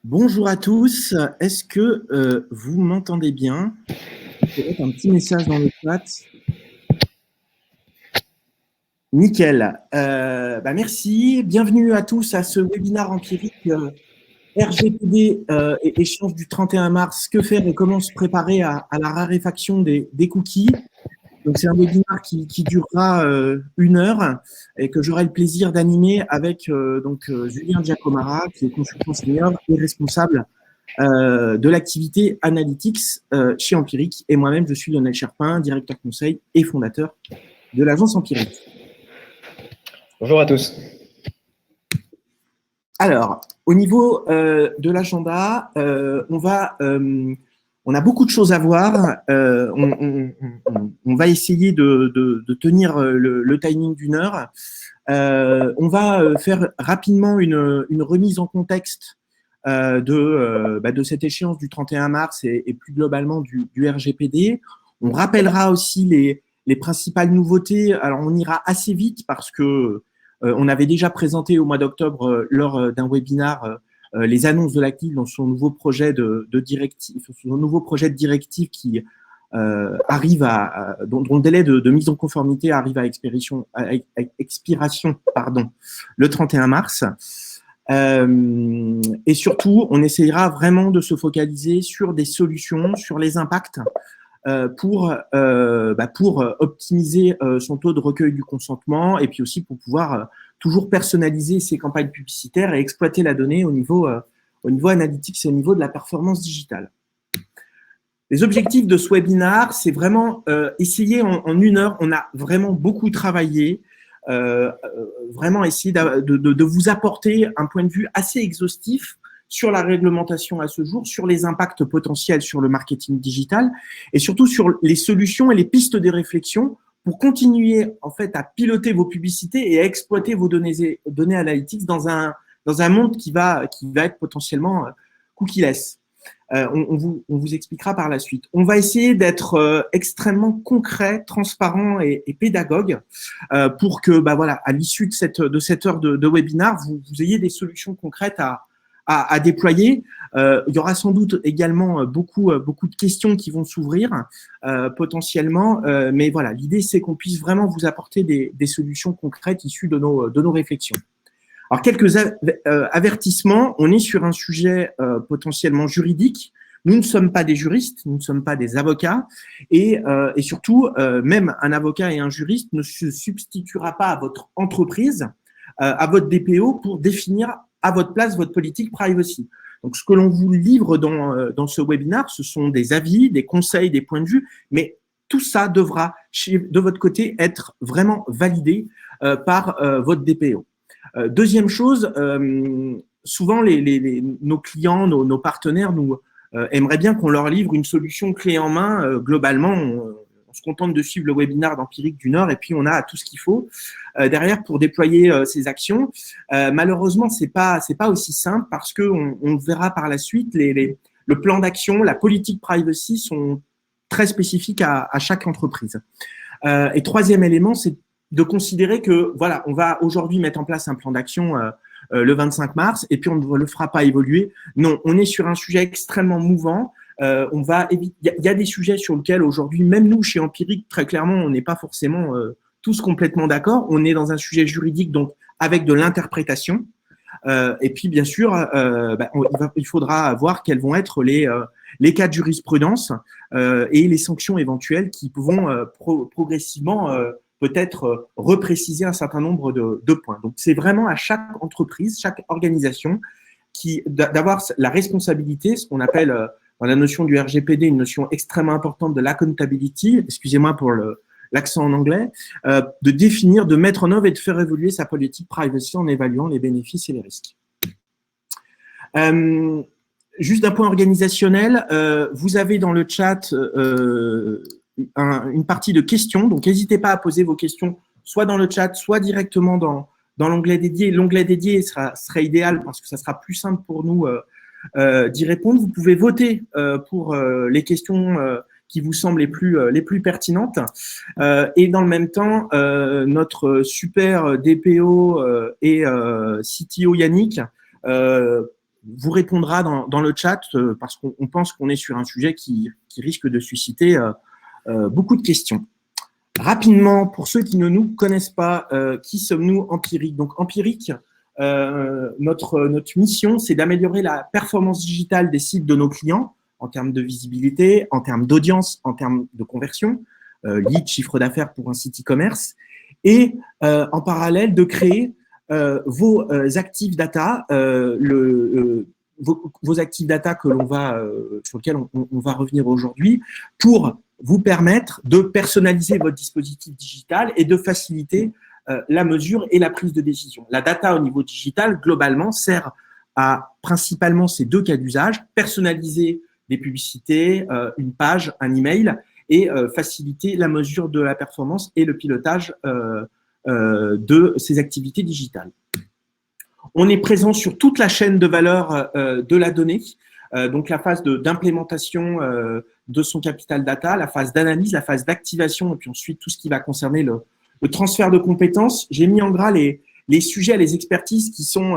Bonjour à tous, est-ce que vous m'entendez bien? Peut-être un petit message dans le chat. Nickel. Merci. Bienvenue à tous à ce webinaire empirique RGPD et échéance du 31 mars. Que faire et comment se préparer à la raréfaction des cookies? Donc, c'est un webinaire qui durera 1 heure et que j'aurai le plaisir d'animer avec Julien Giacomara, qui est consultant senior et responsable de l'activité Analytics chez Empiric. Et moi-même, je suis Lionel Cherpin, directeur conseil et fondateur de l'agence Empiric. Bonjour à tous. Alors, au niveau de l'agenda, on a beaucoup de choses à voir. On va essayer de tenir le timing d'1 heure. On va faire rapidement une remise en contexte de cette échéance du 31 mars et plus globalement du RGPD. On rappellera aussi les principales nouveautés. Alors, on ira assez vite parce que on avait déjà présenté au mois d'octobre lors d'un webinaire les annonces de la CNIL dans son nouveau projet de directive qui arrive dont le délai de mise en conformité arrive à expiration le 31 mars. Et surtout, on essayera vraiment de se focaliser sur des solutions, sur les impacts pour optimiser son taux de recueil du consentement et puis aussi pour pouvoir toujours personnaliser ses campagnes publicitaires et exploiter la donnée au niveau analytique et au niveau de la performance digitale. Les objectifs de ce webinaire, c'est vraiment essayer en 1 heure, on a vraiment beaucoup travaillé, vraiment essayer de vous apporter un point de vue assez exhaustif sur la réglementation à ce jour, sur les impacts potentiels sur le marketing digital et surtout sur les solutions et les pistes de réflexion pour continuer en fait à piloter vos publicités et à exploiter vos données analytics dans un monde qui va être potentiellement cookieless. On vous expliquera par la suite. On va essayer d'être extrêmement concret, transparent et pédagogue pour que, à l'issue de cette heure de webinaire, vous ayez des solutions concrètes à déployer. Il y aura sans doute également beaucoup de questions qui vont s'ouvrir potentiellement, mais voilà, l'idée c'est qu'on puisse vraiment vous apporter des solutions concrètes issues de nos réflexions. Alors, quelques avertissements. On est sur un sujet potentiellement juridique. Nous ne sommes pas des juristes, nous ne sommes pas des avocats. Et surtout, même un avocat et un juriste ne se substituera pas à votre entreprise, à votre DPO pour définir à votre place votre politique privacy. Donc, ce que l'on vous livre dans ce webinaire, ce sont des avis, des conseils, des points de vue, mais tout ça devra, de votre côté, être vraiment validé par votre DPO. Deuxième chose, souvent nos clients, nos partenaires nous aimeraient bien qu'on leur livre une solution clé en main. Globalement, on se contente de suivre le webinaire d'Empiric d'1 heure et puis on a tout ce qu'il faut derrière pour déployer ces actions. Malheureusement, c'est pas aussi simple parce que on verra par la suite le plan d'action, la politique privacy sont très spécifiques à chaque entreprise. Et troisième élément, c'est de considérer que, voilà, on va aujourd'hui mettre en place un plan d'action le 25 mars et puis on ne le fera pas évoluer. Non, on est sur un sujet extrêmement mouvant. Il y a des sujets sur lesquels aujourd'hui, même nous, chez Empiric, très clairement, on n'est pas forcément tous complètement d'accord. On est dans un sujet juridique, donc avec de l'interprétation. Et puis, bien sûr, il faudra voir quels vont être les cas de jurisprudence et les sanctions éventuelles qui vont progressivement peut-être repréciser un certain nombre de points. Donc, c'est vraiment à chaque entreprise, chaque organisation d'avoir la responsabilité, ce qu'on appelle dans la notion du RGPD, une notion extrêmement importante de l'accountability, excusez-moi pour l'accent en anglais, de définir, de mettre en œuvre et de faire évoluer sa politique privacy en évaluant les bénéfices et les risques. Juste d'un point organisationnel, vous avez dans le chat une partie de questions, donc n'hésitez pas à poser vos questions soit dans le chat, soit directement dans l'onglet dédié. L'onglet dédié serait idéal parce que ça sera plus simple pour nous d'y répondre. Vous pouvez voter pour les questions qui vous semblent les plus pertinentes. Et dans le même temps, notre super DPO et CTO Yannick vous répondra dans le chat parce qu'on pense qu'on est sur un sujet qui risque de susciter beaucoup de questions. Rapidement, pour ceux qui ne nous connaissent pas, qui sommes-nous Empiric? Donc Empiric, notre mission, c'est d'améliorer la performance digitale des sites de nos clients en termes de visibilité, en termes d'audience, en termes de conversion, lead, chiffre d'affaires pour un site e-commerce, et en parallèle de créer vos active data, vos active data que l'on va sur lesquels on va revenir aujourd'hui, pour vous permettre de personnaliser votre dispositif digital et de faciliter la mesure et la prise de décision. La data au niveau digital, globalement, sert à principalement ces deux cas d'usage: personnaliser des publicités, une page, un email, et faciliter la mesure de la performance et le pilotage de ces activités digitales. On est présent sur toute la chaîne de valeur de la donnée, donc la phase d'implémentation de son capital data, la phase d'analyse, la phase d'activation, et puis ensuite tout ce qui va concerner le transfert de compétences. J'ai mis en gras les sujets, les expertises qui sont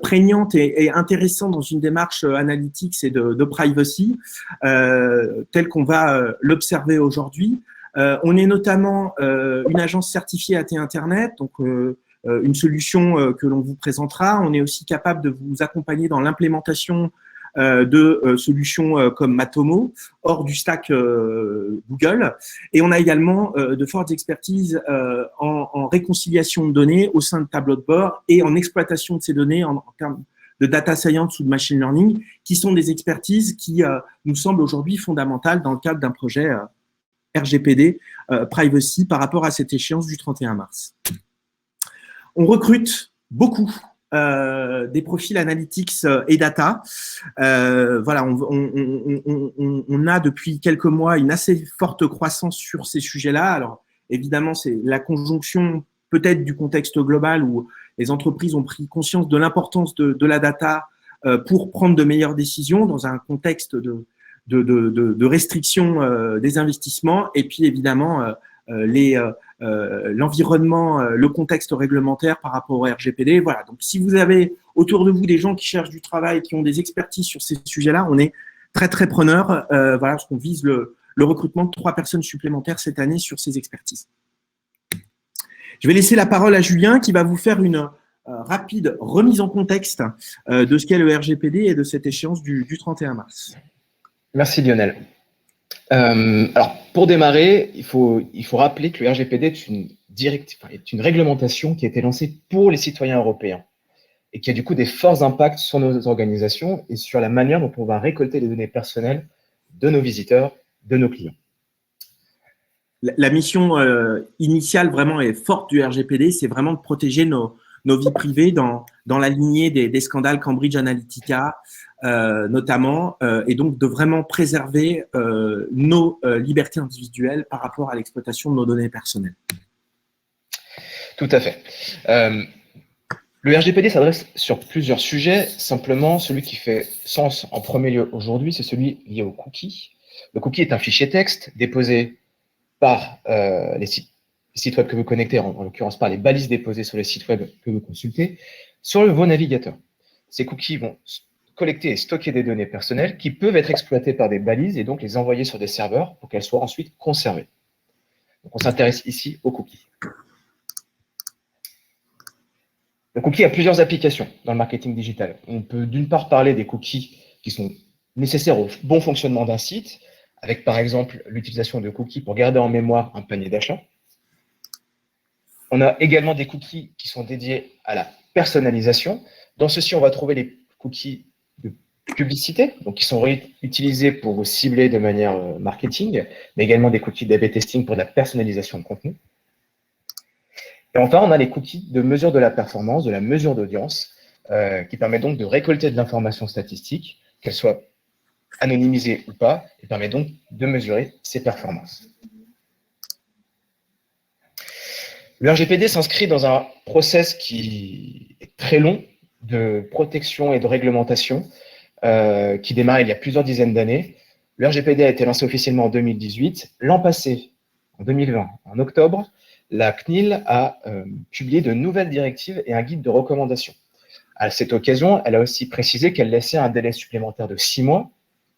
prégnantes et intéressantes dans une démarche analytics et de privacy, telle qu'on va l'observer aujourd'hui. On est notamment une agence certifiée AT Internet, donc une solution que l'on vous présentera. On est aussi capable de vous accompagner dans l'implémentation de solutions comme Matomo, hors du stack Google. Et on a également de fortes expertises en réconciliation de données au sein de tableaux de bord et en exploitation de ces données en termes de data science ou de machine learning, qui sont des expertises qui nous semblent aujourd'hui fondamentales dans le cadre d'un projet RGPD privacy par rapport à cette échéance du 31 mars. On recrute beaucoup des profils analytics et data. Voilà, on a depuis quelques mois une assez forte croissance sur ces sujets-là. Alors, évidemment, c'est la conjonction peut-être du contexte global où les entreprises ont pris conscience de l'importance de la data pour prendre de meilleures décisions dans un contexte de restriction des investissements, et puis évidemment l'environnement, le contexte réglementaire par rapport au RGPD. Voilà. Donc, si vous avez autour de vous des gens qui cherchent du travail, qui ont des expertises sur ces sujets-là, on est très, très preneurs. Voilà, parce qu'on vise le recrutement de 3 personnes supplémentaires cette année sur ces expertises. Je vais laisser la parole à Julien qui va vous faire une rapide remise en contexte de ce qu'est le RGPD et de cette échéance du 31 mars. Merci Lionel. Alors, pour démarrer, il faut rappeler que le RGPD est une réglementation qui a été lancée pour les citoyens européens et qui a du coup des forts impacts sur nos organisations et sur la manière dont on va récolter les données personnelles de nos visiteurs, de nos clients. La mission initiale vraiment est forte du RGPD, c'est vraiment de protéger nos vies privées dans la lignée des scandales Cambridge Analytica notamment, et donc de vraiment préserver nos libertés individuelles par rapport à l'exploitation de nos données personnelles. Tout à fait. Le RGPD s'adresse sur plusieurs sujets. Simplement, celui qui fait sens en premier lieu aujourd'hui, c'est celui lié au cookie. Le cookie est un fichier texte déposé par les sites web que vous connectez, en l'occurrence par les balises déposées sur les sites web que vous consultez, sur vos navigateurs. Ces cookies vont collecter et stocker des données personnelles qui peuvent être exploitées par des balises et donc les envoyer sur des serveurs pour qu'elles soient ensuite conservées. Donc on s'intéresse ici aux cookies. Le cookie a plusieurs applications dans le marketing digital. On peut d'une part parler des cookies qui sont nécessaires au bon fonctionnement d'un site, avec par exemple l'utilisation de cookies pour garder en mémoire un panier d'achat. On a également des cookies qui sont dédiés à la personnalisation. Dans ceci, on va trouver les cookies de publicité, donc qui sont utilisés pour cibler de manière marketing, mais également des cookies d'A/B testing pour de la personnalisation de contenu. Et enfin, on a les cookies de mesure de la performance, de la mesure d'audience, qui permet donc de récolter de l'information statistique, qu'elle soit anonymisée ou pas, et permet donc de mesurer ses performances. Le RGPD s'inscrit dans un process qui est très long de protection et de réglementation, qui démarre il y a plusieurs dizaines d'années. Le RGPD a été lancé officiellement en 2018. L'an passé, en 2020, en octobre, la CNIL a publié de nouvelles directives et un guide de recommandation. À cette occasion, elle a aussi précisé qu'elle laissait un délai supplémentaire de 6 mois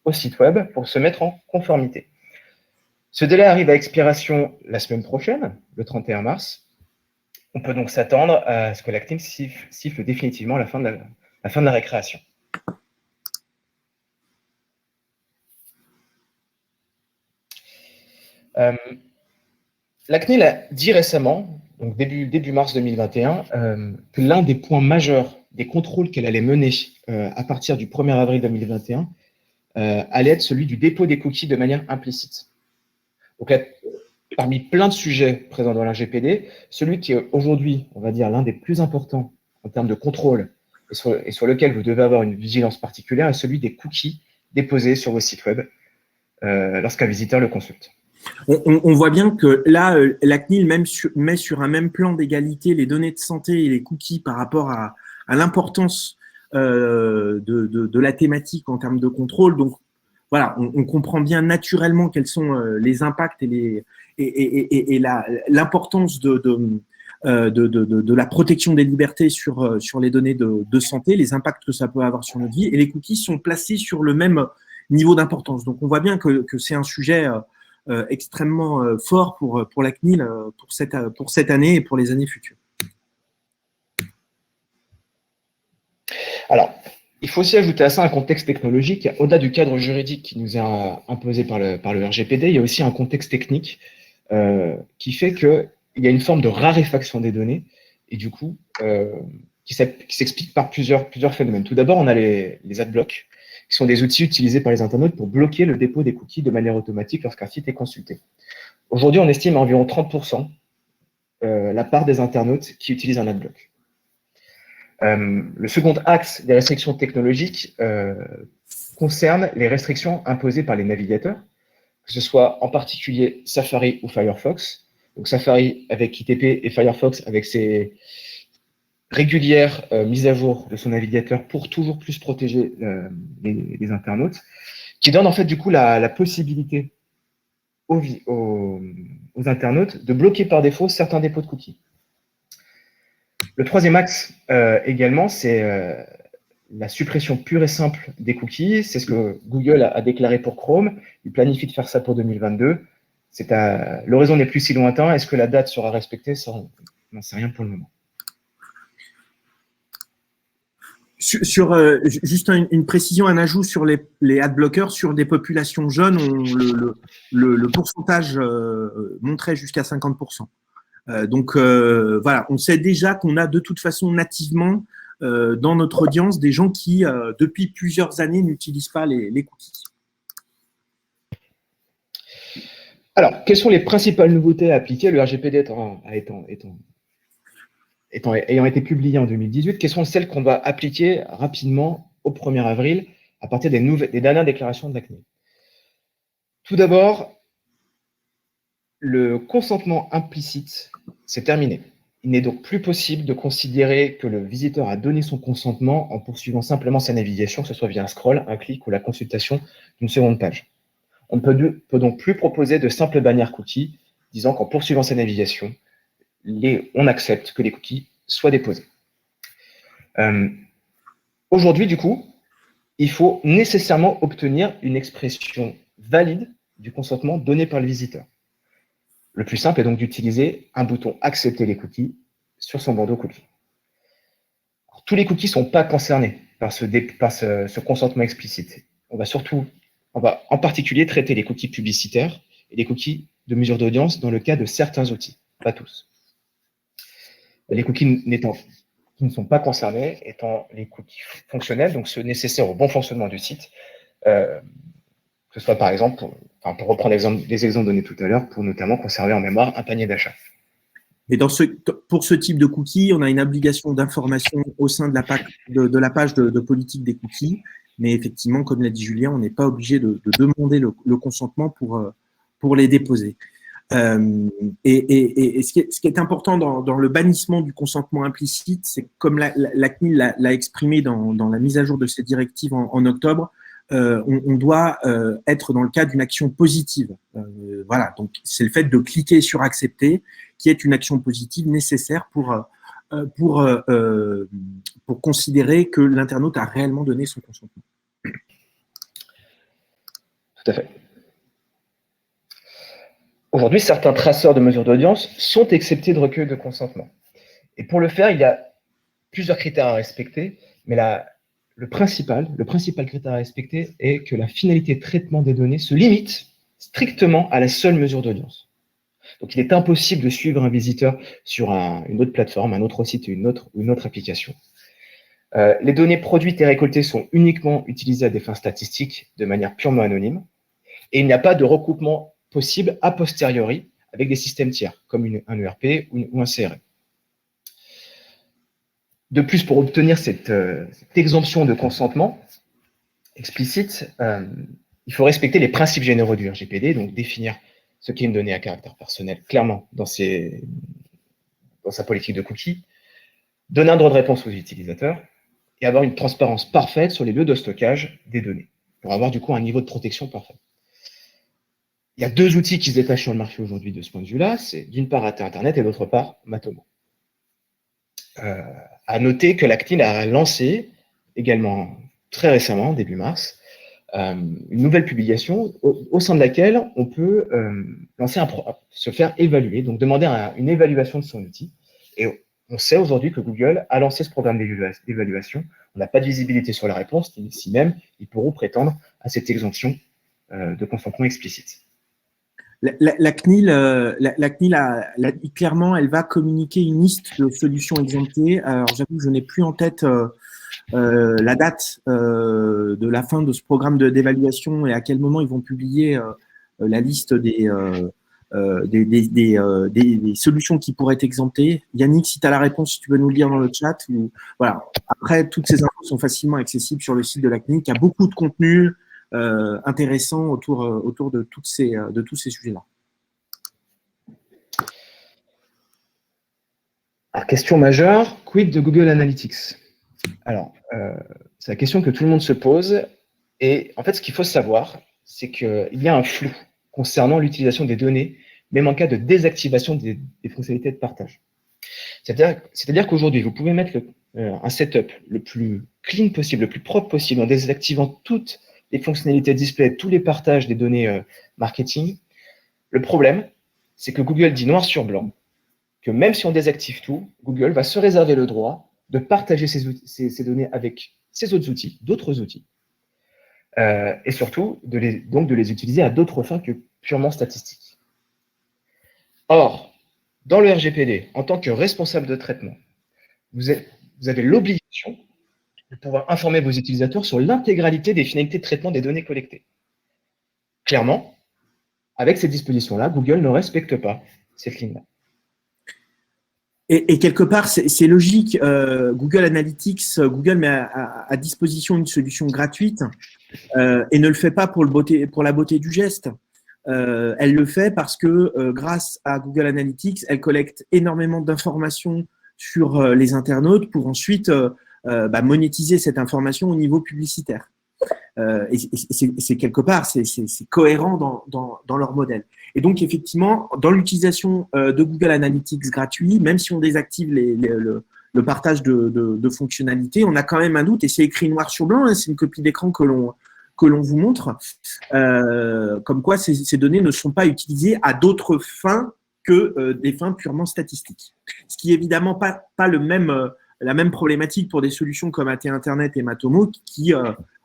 au site web pour se mettre en conformité. Ce délai arrive à expiration la semaine prochaine, le 31 mars. On peut donc s'attendre à ce que la CNIL siffle définitivement la fin de la récréation. La CNIL a dit récemment, donc début mars 2021, que l'un des points majeurs des contrôles qu'elle allait mener à partir du 1er avril 2021 allait être celui du dépôt des cookies de manière implicite. Donc, parmi plein de sujets présents dans l'RGPD, celui qui est aujourd'hui, on va dire, l'un des plus importants en termes de contrôle et sur lequel vous devez avoir une vigilance particulière est celui des cookies déposés sur vos sites web lorsqu'un visiteur le consulte. On voit bien que là, la CNIL met sur un même plan d'égalité les données de santé et les cookies par rapport à l'importance de la thématique en termes de contrôle. Donc, voilà, on comprend bien naturellement quels sont les impacts et l'importance de la protection des libertés sur les données de santé, les impacts que ça peut avoir sur notre vie. Et les cookies sont placés sur le même niveau d'importance. Donc, on voit bien que c'est un sujet extrêmement fort pour la CNIL pour cette année et pour les années futures. Alors, il faut aussi ajouter à ça un contexte technologique. Au-delà du cadre juridique qui nous est imposé par le RGPD, il y a aussi un contexte technique qui fait qu'il y a une forme de raréfaction des données et du coup, qui s'explique par plusieurs phénomènes. Tout d'abord, on a les adblocks, qui sont des outils utilisés par les internautes pour bloquer le dépôt des cookies de manière automatique lorsqu'un site est consulté. Aujourd'hui, on estime à environ 30% la part des internautes qui utilisent un adblock. Le second axe des restrictions technologiques concerne les restrictions imposées par les navigateurs, que ce soit en particulier Safari ou Firefox. Donc Safari avec ITP et Firefox avec ses régulières mises à jour de son navigateur pour toujours plus protéger les internautes, qui donne en fait du coup la possibilité aux internautes de bloquer par défaut certains dépôts de cookies. Le troisième axe également, c'est la suppression pure et simple des cookies. C'est ce que Google a déclaré pour Chrome. Il planifie de faire ça pour 2022. L'horizon n'est plus si lointain. Est-ce que la date sera respectée? On n'en sait rien pour le moment. Juste une précision, un ajout sur les adblockers, sur des populations jeunes, le pourcentage monterait jusqu'à 50%. Donc voilà, on sait déjà qu'on a de toute façon nativement dans notre audience des gens qui, depuis plusieurs années, n'utilisent pas les cookies. Alors, quelles sont les principales nouveautés à appliquer? Le RGPD ayant été publié en 2018, quelles sont celles qu'on va appliquer rapidement au 1er avril à partir des dernières déclarations de la CNIL? Tout d'abord, le consentement implicite, c'est terminé. Il n'est donc plus possible de considérer que le visiteur a donné son consentement en poursuivant simplement sa navigation, que ce soit via un scroll, un clic ou la consultation d'une seconde page. On ne peut donc plus proposer de simples bannières cookies disant qu'en poursuivant sa navigation, on accepte que les cookies soient déposés. Aujourd'hui, du coup, il faut nécessairement obtenir une expression valide du consentement donné par le visiteur. Le plus simple est donc d'utiliser un bouton « Accepter les cookies » sur son bandeau cookie. Alors, tous les cookies ne sont pas concernés par ce consentement explicite. On va en particulier traiter les cookies publicitaires et les cookies de mesure d'audience dans le cas de certains outils, pas tous. Les cookies qui ne sont pas concernés étant les cookies fonctionnels, donc ceux nécessaires au bon fonctionnement du site, que ce soit par exemple, pour reprendre les exemples donnés tout à l'heure, pour notamment conserver en mémoire un panier d'achat. Et pour ce type de cookies, on a une obligation d'information au sein de la page de politique des cookies, mais effectivement, comme l'a dit Julien, on n'est pas obligé de demander le consentement pour les déposer. Et ce qui est important dans le bannissement du consentement implicite, c'est comme la CNIL l'a exprimé dans la mise à jour de cette directive en octobre, on doit être dans le cas d'une action positive. Voilà, donc c'est le fait de cliquer sur accepter qui est une action positive nécessaire pour pour considérer que l'internaute a réellement donné son consentement. Tout à fait. Aujourd'hui, certains traceurs de mesures d'audience sont exceptés de recueil de consentement. Et pour le faire, il y a plusieurs critères à respecter, mais le principal critère à respecter est que la finalité de traitement des données se limite strictement à la seule mesure d'audience. Donc, il est impossible de suivre un visiteur sur une autre plateforme, un autre site ou une autre application. Les données produites et récoltées sont uniquement utilisées à des fins statistiques de manière purement anonyme, et il n'y a pas de recoupement possible a posteriori avec des systèmes tiers, comme un ERP ou un CRM. De plus, pour obtenir cette exemption de consentement explicite, il faut respecter les principes généraux du RGPD, donc définir ce qu'est une donnée à caractère personnel clairement dans sa politique de cookies, donner un droit de réponse aux utilisateurs et avoir une transparence parfaite sur les lieux de stockage des données, pour avoir du coup un niveau de protection parfait. Il y a deux outils qui se détachent sur le marché aujourd'hui de ce point de vue-là, c'est d'une part Internet et d'autre part Matomo. À noter que la CNIL a lancé également très récemment, début mars, une nouvelle publication au sein de laquelle on peut se faire évaluer, donc demander une évaluation de son outil. Et on sait aujourd'hui que Google a lancé ce programme d'évaluation. On n'a pas de visibilité sur la réponse, si même ils pourront prétendre à cette exemption de consentement explicite. La CNIL, clairement, elle va communiquer une liste de solutions exemptées. Alors, j'avoue que je n'ai plus en tête la date de la fin de ce programme d'évaluation et à quel moment ils vont publier la liste des solutions qui pourraient être exemptées. Yannick, si tu as la réponse, si tu veux nous le dire dans le chat. Voilà. Après, toutes ces infos sont facilement accessibles sur le site de la CNIL. Il y a beaucoup de contenu intéressant autour de tous ces sujets-là. Alors, question majeure, quid de Google Analytics? Alors, c'est la question que tout le monde se pose. Et en fait, ce qu'il faut savoir, c'est qu'il y a un flou concernant l'utilisation des données, même en cas de désactivation des fonctionnalités de partage. C'est-à-dire qu'aujourd'hui, vous pouvez mettre un setup le plus clean possible, le plus propre possible, en désactivant toutes les fonctionnalités display, tous les partages des données marketing. Le problème, c'est que Google dit noir sur blanc que même si on désactive tout, Google va se réserver le droit de partager ces données avec ses autres outils, d'autres outils, et surtout de les utiliser à d'autres fins que purement statistiques. Or, dans le RGPD, en tant que responsable de traitement, vous avez l'obligation de pouvoir informer vos utilisateurs sur l'intégralité des finalités de traitement des données collectées. Clairement, avec ces dispositions-là, Google ne respecte pas cette ligne-là. Et quelque part, c'est logique. Google Analytics, Google met à disposition une solution gratuite et ne le fait pas pour la beauté du geste. Elle le fait parce que grâce à Google Analytics, elle collecte énormément d'informations sur les internautes pour ensuite monétiser cette information au niveau publicitaire. Et c'est quelque part, c'est cohérent dans leur modèle. Et donc, effectivement, dans l'utilisation de Google Analytics gratuit, même si on désactive le partage de fonctionnalités, on a quand même un doute, et c'est écrit noir sur blanc, hein, c'est une copie d'écran que l'on vous montre, comme quoi ces données ne sont pas utilisées à d'autres fins que des fins purement statistiques. Ce qui est évidemment pas la même problématique pour des solutions comme AT Internet et Matomo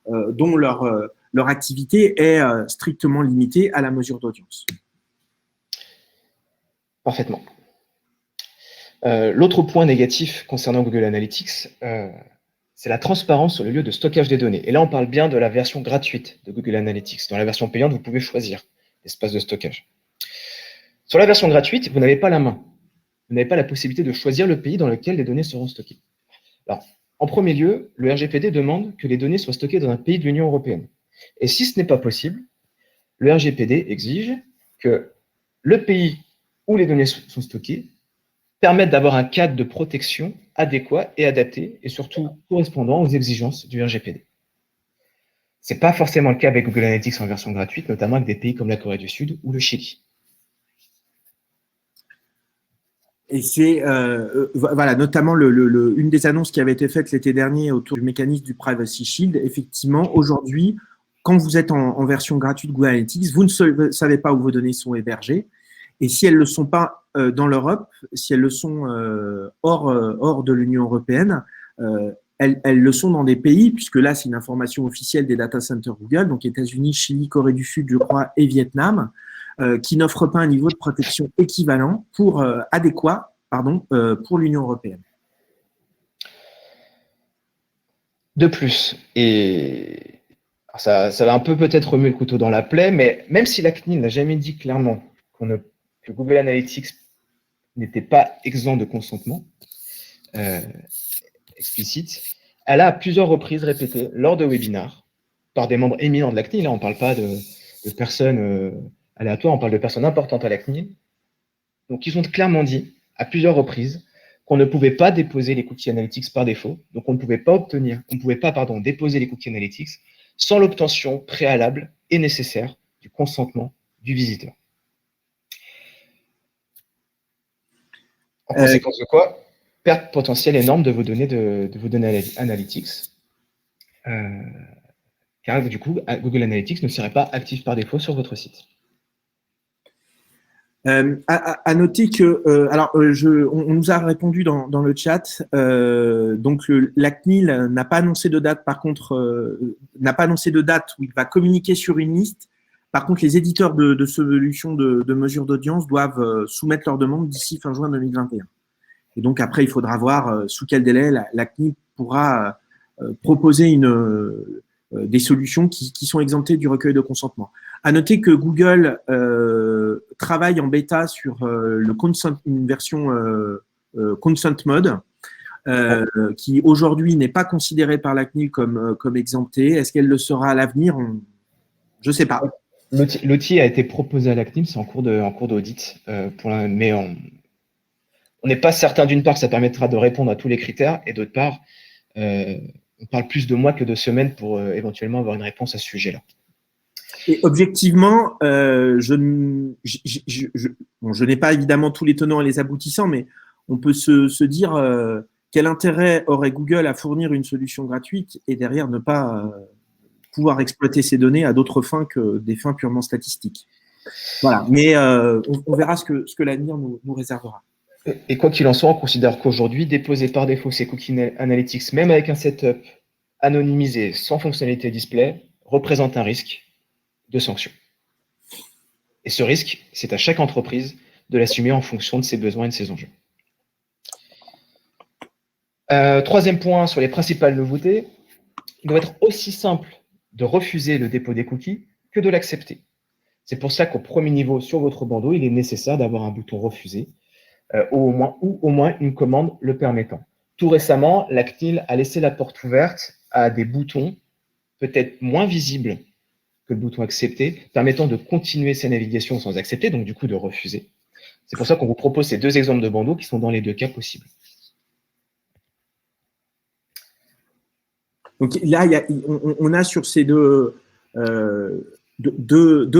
dont leur activité est strictement limitée à la mesure d'audience. Parfaitement. L'autre point négatif concernant Google Analytics, c'est la transparence sur le lieu de stockage des données. Et là, on parle bien de la version gratuite de Google Analytics. Dans la version payante, vous pouvez choisir l'espace de stockage. Sur la version gratuite, vous n'avez pas la main. Vous n'avez pas la possibilité de choisir le pays dans lequel les données seront stockées. Alors, en premier lieu, le RGPD demande que les données soient stockées dans un pays de l'Union européenne. Et si ce n'est pas possible, le RGPD exige que le pays où les données sont stockées permette d'avoir un cadre de protection adéquat et adapté, et surtout correspondant aux exigences du RGPD. Ce n'est pas forcément le cas avec Google Analytics en version gratuite, notamment avec des pays comme la Corée du Sud ou le Chili. Et c'est voilà, notamment une des annonces qui avait été faite l'été dernier autour du mécanisme du Privacy Shield. Effectivement, aujourd'hui, quand vous êtes en version gratuite Google Analytics, vous ne savez pas où vos données sont hébergées. Et si elles ne le sont pas dans l'Europe, si elles le sont hors de l'Union européenne, elles le sont dans des pays, puisque là, c'est une information officielle des data centers Google, donc États-Unis, Chili, Corée du Sud, je crois, et Vietnam, qui n'offrent pas un niveau de protection équivalent adéquat pour l'Union européenne. De plus, et ça va un peu peut-être remuer le couteau dans la plaie, mais même si la CNIL n'a jamais dit clairement que Google Analytics n'était pas exempt de consentement explicite, elle a à plusieurs reprises répété lors de webinars par des membres éminents de la CNIL, on ne parle pas de personnes aléatoires, on parle de personnes importantes à la CNIL, donc ils ont clairement dit à plusieurs reprises qu'on ne pouvait pas déposer les cookies analytics par défaut, donc on ne pouvait pas déposer les cookies analytics sans l'obtention préalable et nécessaire du consentement du visiteur. En conséquence de quoi, perte potentielle énorme de vos données analytics, car du coup, Google Analytics ne serait pas actif par défaut sur votre site. À noter que, on nous a répondu dans le chat. Donc, la CNIL n'a pas annoncé de date. Par contre, n'a pas annoncé de date où il va communiquer sur une liste. Par contre, les éditeurs de solutions de mesures d'audience doivent soumettre leur demande d'ici fin juin 2021. Et donc après, il faudra voir sous quel délai la CNIL pourra proposer des solutions qui sont exemptées du recueil de consentement. À noter que Google travaille en bêta sur une version consent mode qui aujourd'hui n'est pas considérée par la CNIL comme exemptée. Est-ce qu'elle le sera à l'avenir? Je ne sais pas. L'outil a été proposé à la CNIL, c'est en cours d'audit, mais on n'est pas certain d'une part que ça permettra de répondre à tous les critères et d'autre part, on parle plus de mois que de semaines pour éventuellement avoir une réponse à ce sujet-là. Et objectivement, je n'ai pas évidemment tous les tenants et les aboutissants, mais on peut se dire quel intérêt aurait Google à fournir une solution gratuite et derrière ne pas pouvoir exploiter ces données à d'autres fins que des fins purement statistiques. Voilà, mais on verra ce que l'avenir nous réservera. Et quoi qu'il en soit, on considère qu'aujourd'hui, déposer par défaut ces cookies analytics, même avec un setup anonymisé sans fonctionnalité display, représente un risque de sanction. Et ce risque, c'est à chaque entreprise de l'assumer en fonction de ses besoins et de ses enjeux. Troisième point sur les principales nouveautés, il doit être aussi simple de refuser le dépôt des cookies que de l'accepter. C'est pour ça qu'au premier niveau sur votre bandeau, il est nécessaire d'avoir un bouton refuser ou au moins une commande le permettant. Tout récemment, la CNIL a laissé la porte ouverte à des boutons peut-être moins visibles que le bouton accepter, permettant de continuer sa navigation sans accepter, donc du coup de refuser. C'est pour ça qu'on vous propose ces deux exemples de bandeaux qui sont dans les deux cas possibles. Donc là, on a sur ces deux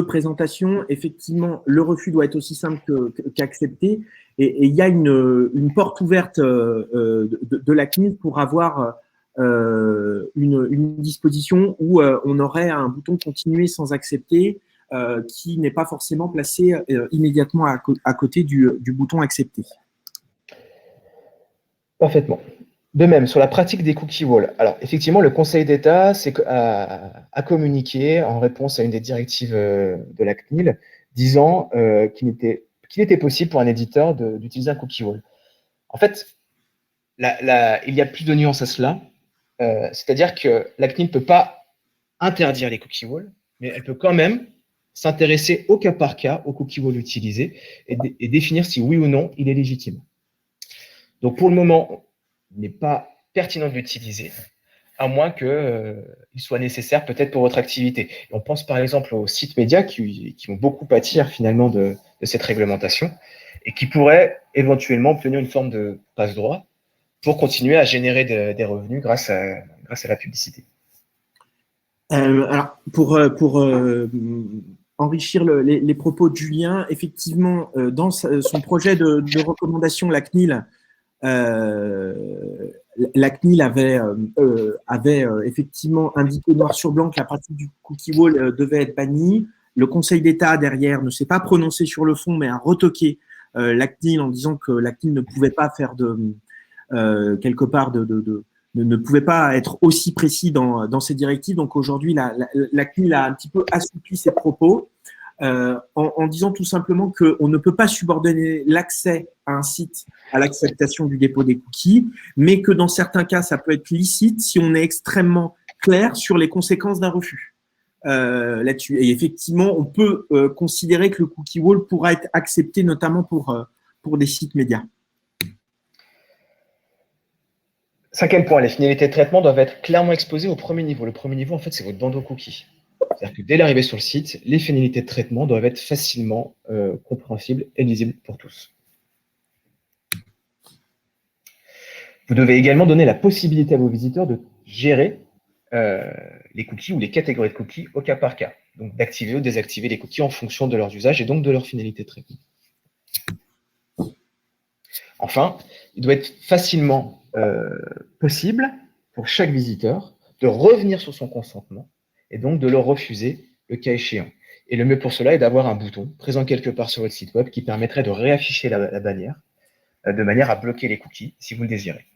présentations, effectivement, le refus doit être aussi simple qu'accepté. Et il y a une porte ouverte de la CNIL pour avoir une disposition où on aurait un bouton continuer sans accepter qui n'est pas forcément placé immédiatement à côté du bouton accepter. Parfaitement. De même, sur la pratique des cookie walls, alors effectivement, le Conseil d'État a communiqué en réponse à une des directives de la CNIL disant qu'il était possible pour un éditeur d'utiliser un cookie wall. En fait, il y a plus de nuances à cela. C'est-à-dire que la CNIL ne peut pas interdire les cookie walls, mais elle peut quand même s'intéresser au cas par cas au cookie wall utilisé et définir si oui ou non il est légitime. Donc pour le moment, il n'est pas pertinent de l'utiliser, à moins qu'il soit nécessaire peut-être pour votre activité. Et on pense par exemple aux sites médias qui vont beaucoup pâtir finalement de cette réglementation et qui pourraient éventuellement obtenir une forme de passe-droit pour continuer à générer des revenus grâce à la publicité. Alors, enrichir les propos de Julien. Effectivement, dans son projet de recommandation, la CNIL avait effectivement indiqué noir sur blanc que la pratique du cookie wall devait être bannie. Le Conseil d'État, derrière, ne s'est pas prononcé sur le fond, mais a retoqué la CNIL en disant que la CNIL ne pouvait pas faire quelque part ne pouvait pas être aussi précis dans ses directives. Donc aujourd'hui, la CNIL a un petit peu assoupli ses propos en disant tout simplement qu'on ne peut pas subordonner l'accès à un site à l'acceptation du dépôt des cookies, mais que dans certains cas, ça peut être licite si on est extrêmement clair sur les conséquences d'un refus. Là-dessus. Et effectivement, on peut considérer que le cookie wall pourra être accepté notamment pour des sites médias. 5e point, les finalités de traitement doivent être clairement exposées au premier niveau. Le premier niveau, en fait, c'est votre bandeau cookie. C'est-à-dire que dès l'arrivée sur le site, les finalités de traitement doivent être facilement compréhensibles et lisibles pour tous. Vous devez également donner la possibilité à vos visiteurs de gérer les cookies ou les catégories de cookies au cas par cas. Donc d'activer ou désactiver les cookies en fonction de leurs usages et donc de leur finalité de traitement. Enfin, il doit être facilement possible pour chaque visiteur de revenir sur son consentement et donc de le refuser le cas échéant. Et le mieux pour cela est d'avoir un bouton présent quelque part sur votre site web qui permettrait de réafficher la bannière de manière à bloquer les cookies si vous le désirez.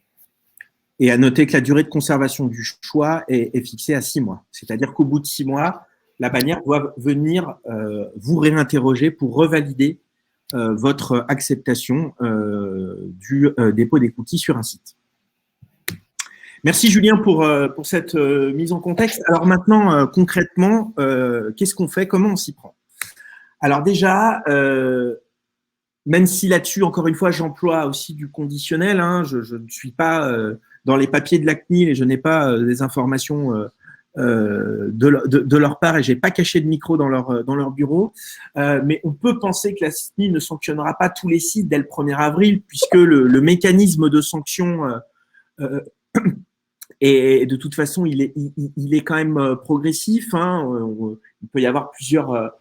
Et à noter que la durée de conservation du choix est fixée à 6 mois. C'est-à-dire qu'au bout de 6 mois, la bannière doit venir vous réinterroger pour revalider votre acceptation du dépôt des cookies sur un site. Merci Julien pour cette mise en contexte. Alors maintenant, concrètement, qu'est-ce qu'on fait? Comment on s'y prend? Alors déjà, même si là-dessus, encore une fois, j'emploie aussi du conditionnel, hein, je ne suis pas dans les papiers de la CNIL et je n'ai pas des informations de leur part et je n'ai pas caché de micro dans leur bureau. Mais on peut penser que la CNIL ne sanctionnera pas tous les sites dès le 1er avril puisque le mécanisme de sanction et de toute façon, il est quand même progressif. Hein. Il peut y avoir plusieurs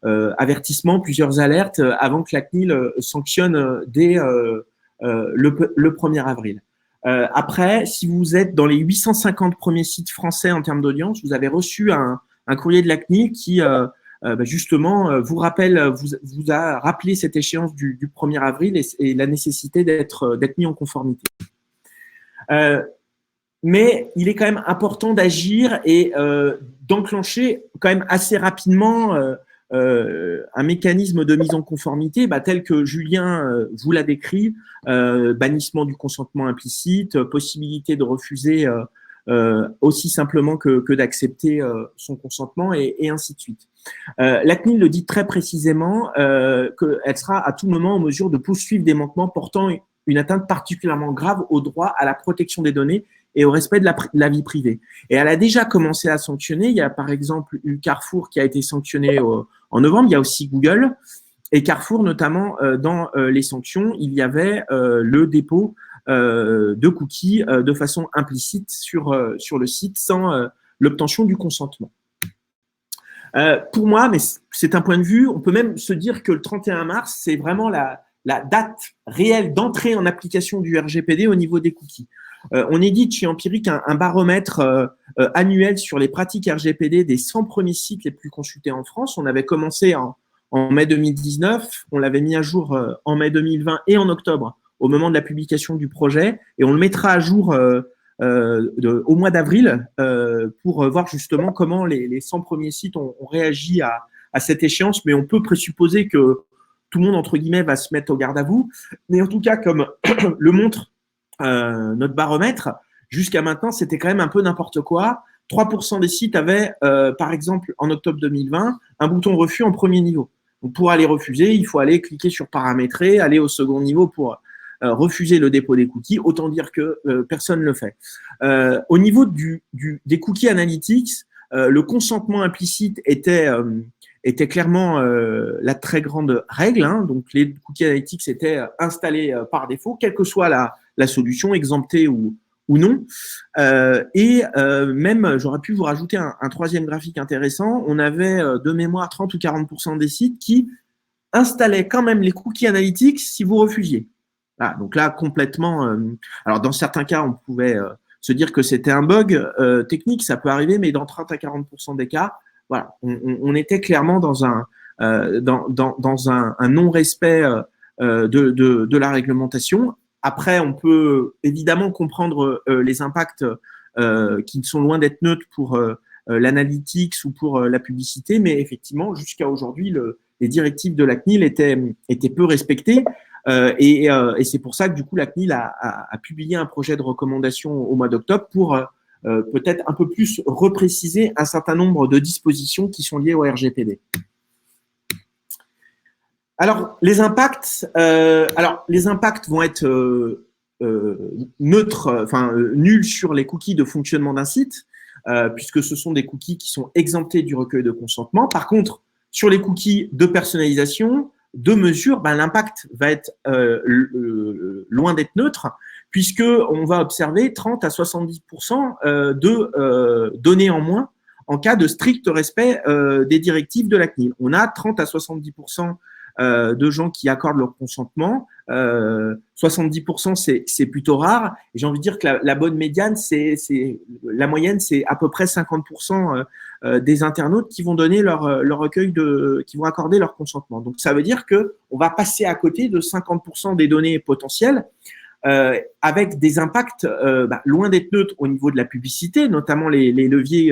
avertissements, plusieurs alertes avant que la CNIL sanctionne dès le 1er avril. Après, si vous êtes dans les 850 premiers sites français en termes d'audience, vous avez reçu un courrier de la CNIL qui justement vous a rappelé cette échéance du 1er avril et la nécessité d'être mis en conformité. Mais il est quand même important d'agir et d'enclencher quand même assez rapidement un mécanisme de mise en conformité tel que Julien vous l'a décrit, bannissement du consentement implicite, possibilité de refuser aussi simplement que d'accepter son consentement et ainsi de suite. La CNIL le dit très précisément qu'elle sera à tout moment en mesure de poursuivre des manquements portant une atteinte particulièrement grave au droit à la protection des données et au respect de la vie privée. Et elle a déjà commencé à sanctionner. Il y a par exemple eu Carrefour qui a été sanctionné en novembre. Il y a aussi Google. Et Carrefour, notamment, dans les sanctions, il y avait le dépôt de cookies de façon implicite sur le site sans l'obtention du consentement. Pour moi, mais c'est un point de vue, on peut même se dire que le 31 mars, c'est vraiment la date réelle d'entrée en application du RGPD au niveau des cookies. On édite chez Empiric un baromètre annuel sur les pratiques RGPD des 100 premiers sites les plus consultés en France. On avait commencé en mai 2019, on l'avait mis à jour en mai 2020 et en octobre au moment de la publication du projet et on le mettra à jour au mois d'avril pour voir justement comment les 100 premiers sites ont réagi à cette échéance. Mais on peut présupposer que tout le monde, entre guillemets, va se mettre au garde à vous. Mais en tout cas, comme le montre notre baromètre, jusqu'à maintenant, c'était quand même un peu n'importe quoi. 3% des sites avaient, par exemple, en octobre 2020, un bouton refus en premier niveau. Donc, pour aller refuser, il faut aller cliquer sur paramétrer, aller au second niveau pour refuser le dépôt des cookies. Autant dire que personne ne le fait. Au niveau des cookies analytics, le consentement implicite était clairement la très grande règle. Hein. Donc, les cookies analytics étaient installés par défaut, quelle que soit la solution, exemptée ou ou non. Même, j'aurais pu vous rajouter un troisième graphique intéressant. On avait de mémoire 30 ou 40% des sites qui installaient quand même les cookies analytics si vous refusiez. Voilà, donc là, complètement. Alors, dans certains cas, on pouvait se dire que c'était un bug technique, ça peut arriver, mais dans 30 à 40% des cas, voilà, on était clairement dans un non-respect de la réglementation. Après, on peut évidemment comprendre les impacts qui sont loin d'être neutres pour l'analytics ou pour la publicité, mais effectivement, jusqu'à aujourd'hui, les directives de la CNIL étaient peu respectées. Et c'est pour ça que du coup, la CNIL a publié un projet de recommandation au mois d'octobre pour peut-être un peu plus repréciser un certain nombre de dispositions qui sont liées au RGPD. Alors, les impacts vont être neutres, nuls sur les cookies de fonctionnement d'un site, puisque ce sont des cookies qui sont exemptés du recueil de consentement. Par contre, sur les cookies de personnalisation, de mesure, l'impact va être loin d'être neutre, puisqu'on va observer 30 à 70% de données en moins en cas de strict respect des directives de la CNIL. On a 30 à 70% de gens qui accordent leur consentement. 70%, c'est plutôt rare. Et j'ai envie de dire que la bonne médiane, la moyenne, c'est à peu près 50% des internautes qui vont donner leur recueil qui vont accorder leur consentement. Donc, ça veut dire que on va passer à côté de 50% des données potentielles avec des impacts loin d'être neutres au niveau de la publicité, notamment les leviers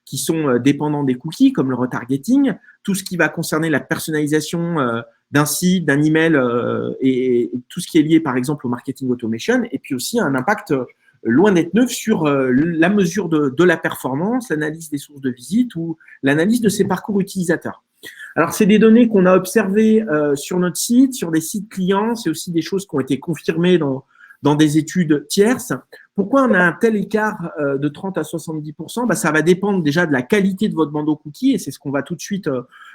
qui sont dépendants des cookies, comme le retargeting, tout ce qui va concerner la personnalisation d'un site, d'un email et tout ce qui est lié, par exemple, au marketing automation, et puis aussi un impact loin d'être neutre sur la mesure de la performance, l'analyse des sources de visite ou l'analyse de ses parcours utilisateurs. Alors, c'est des données qu'on a observées sur notre site, sur des sites clients, c'est aussi des choses qui ont été confirmées dans des études tierces. Pourquoi on a un tel écart de 30 à 70% ? Ça va dépendre déjà de la qualité de votre bandeau cookie, et c'est ce qu'on va tout de suite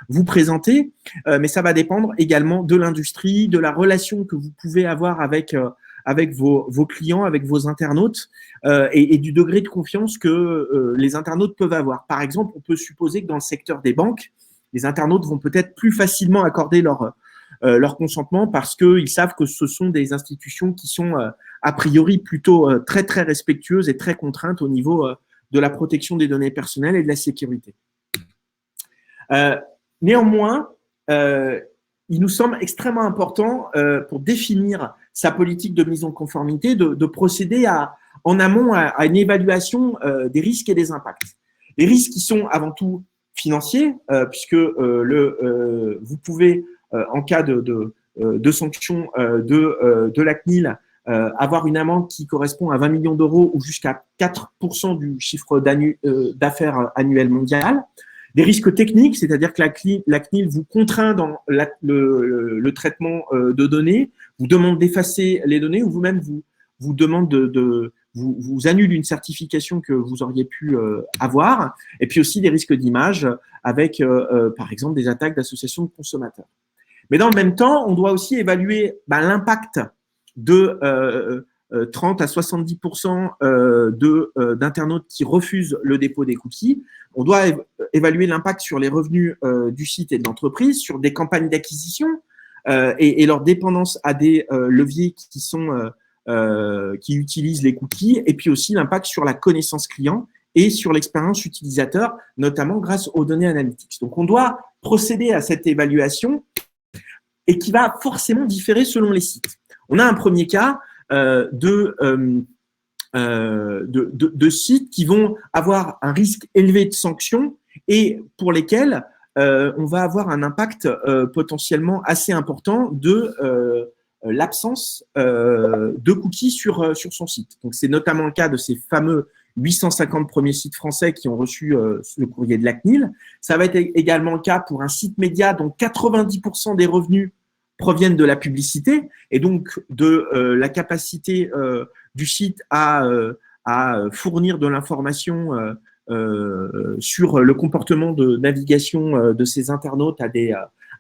vous présenter, mais ça va dépendre également de l'industrie, de la relation que vous pouvez avoir avec vos clients, avec vos internautes, et du degré de confiance que les internautes peuvent avoir. Par exemple, on peut supposer que dans le secteur des banques, les internautes vont peut-être plus facilement accorder leur consentement parce qu'ils savent que ce sont des institutions qui sont a priori plutôt très, très respectueuses et très contraintes au niveau de la protection des données personnelles et de la sécurité. Néanmoins, il nous semble extrêmement important pour définir sa politique de mise en conformité de procéder en amont à une évaluation des risques et des impacts. Les risques qui sont avant tout financiers, puisque vous pouvez en cas de sanction de la CNIL, avoir une amende qui correspond à 20 millions d'euros ou jusqu'à 4% du chiffre d'affaires annuel mondial. Des risques techniques, c'est-à-dire que la CNIL vous contraint dans le traitement de données, vous demande d'effacer les données ou vous-même vous demande vous annule une certification que vous auriez pu avoir. Et puis aussi des risques d'image avec, par exemple, des attaques d'associations de consommateurs. Mais dans le même temps, on doit aussi évaluer l'impact de 30 à 70% d'internautes qui refusent le dépôt des cookies. On doit évaluer l'impact sur les revenus du site et de l'entreprise, sur des campagnes d'acquisition et leur dépendance à des leviers qui utilisent les cookies, et puis aussi l'impact sur la connaissance client et sur l'expérience utilisateur, notamment grâce aux données analytics. Donc, on doit procéder à cette évaluation et qui va forcément différer selon les sites. On a un premier cas de sites qui vont avoir un risque élevé de sanctions et pour lesquels on va avoir un impact potentiellement assez important de l'absence de cookies sur son site. Donc, c'est notamment le cas de ces fameux 850 premiers sites français qui ont reçu le courrier de la CNIL. Ça va être également le cas pour un site média dont 90% des revenus proviennent de la publicité et donc de la capacité du site à fournir de l'information sur le comportement de navigation de ces internautes à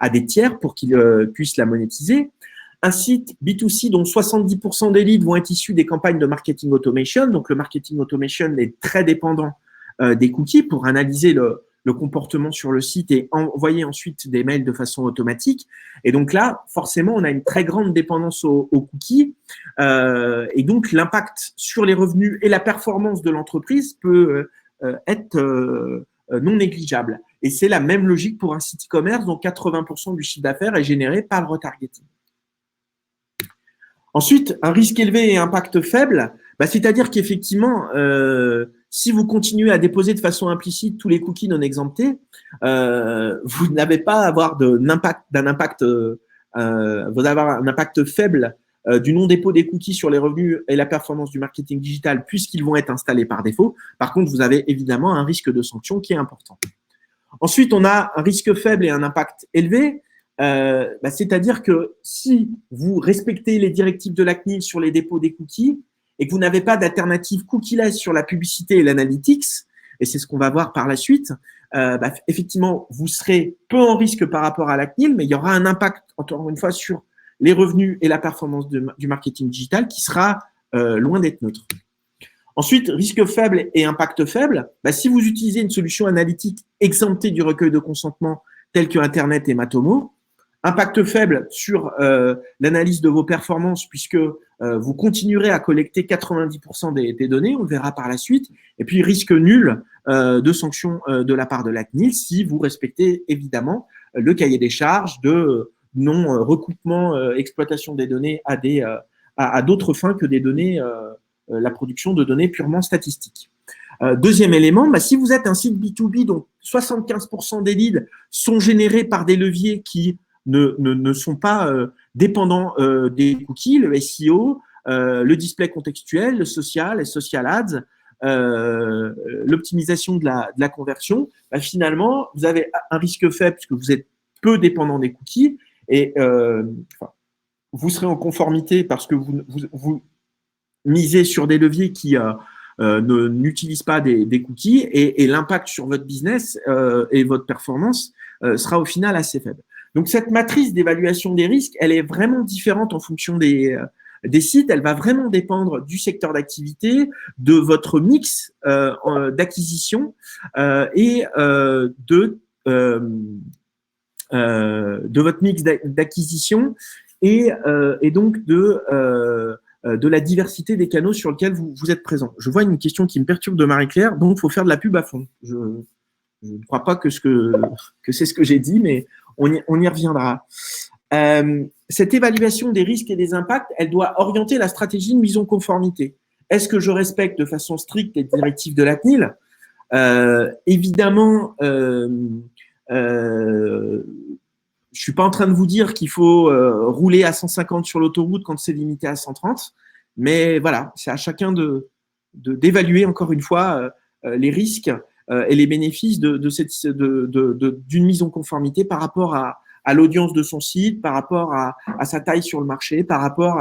des tiers pour qu'ils puissent la monétiser. un site B2C dont 70% des leads vont être issus des campagnes de marketing automation. Donc, le marketing automation est très dépendant des cookies pour analyser le comportement sur le site et envoyer ensuite des mails de façon automatique. Et donc là, forcément, on a une très grande dépendance aux cookies. Et donc, l'impact sur les revenus et la performance de l'entreprise peut être non négligeable. Et c'est la même logique pour un site e-commerce dont 80% du chiffre d'affaires est généré par le retargeting. Ensuite, un risque élevé et impact faible, c'est-à-dire qu'effectivement, si vous continuez à déposer de façon implicite tous les cookies non exemptés, vous n'avez pas à avoir vous allez avoir un impact faible du non-dépôt des cookies sur les revenus et la performance du marketing digital puisqu'ils vont être installés par défaut. Par contre, vous avez évidemment un risque de sanction qui est important. Ensuite, on a un risque faible et un impact élevé. C'est-à-dire que si vous respectez les directives de la CNIL sur les dépôts des cookies et que vous n'avez pas d'alternative cookie-less sur la publicité et l'analytics, et c'est ce qu'on va voir par la suite, effectivement, vous serez peu en risque par rapport à la CNIL, mais il y aura un impact, encore une fois, sur les revenus et la performance du marketing digital qui sera loin d'être neutre. Ensuite, risque faible et impact faible, si vous utilisez une solution analytique exemptée du recueil de consentement tel que Internet et Matomo, impact faible sur l'analyse de vos performances puisque vous continuerez à collecter 90% des données, on le verra par la suite. Et puis, risque nul de sanction de la part de la CNIL si vous respectez évidemment le cahier des charges de non-recoupement, exploitation des données à d'autres fins que des données, la production de données purement statistiques. Deuxième élément, si vous êtes un site B2B dont 75% des leads sont générés par des leviers qui ne sont pas dépendants des cookies, le SEO, le display contextuel, le social, les social ads, l'optimisation de la conversion, finalement, vous avez un risque faible puisque vous êtes peu dépendant des cookies et vous serez en conformité parce que vous misez sur des leviers qui n'utilisent pas des cookies et l'impact sur votre business et votre performance sera au final assez faible. Donc, cette matrice d'évaluation des risques, elle est vraiment différente en fonction des sites. Elle va vraiment dépendre du secteur d'activité, de votre mix d'acquisition et de votre mix d'acquisition et donc de la diversité des canaux sur lesquels vous êtes présent. Je vois une question qui me perturbe de Marie-Claire, donc il faut faire de la pub à fond. Je ne crois pas que c'est ce que j'ai dit, mais on y reviendra. Cette évaluation des risques et des impacts, elle doit orienter la stratégie de mise en conformité. Est-ce que je respecte de façon stricte les directives de la CNIL ? Évidemment, je suis pas en train de vous dire qu'il faut rouler à 150 sur l'autoroute quand c'est limité à 130, mais voilà, c'est à chacun d'évaluer encore une fois les risques et les bénéfices d'une mise en conformité par rapport à l'audience de son site, par rapport à sa taille sur le marché, par rapport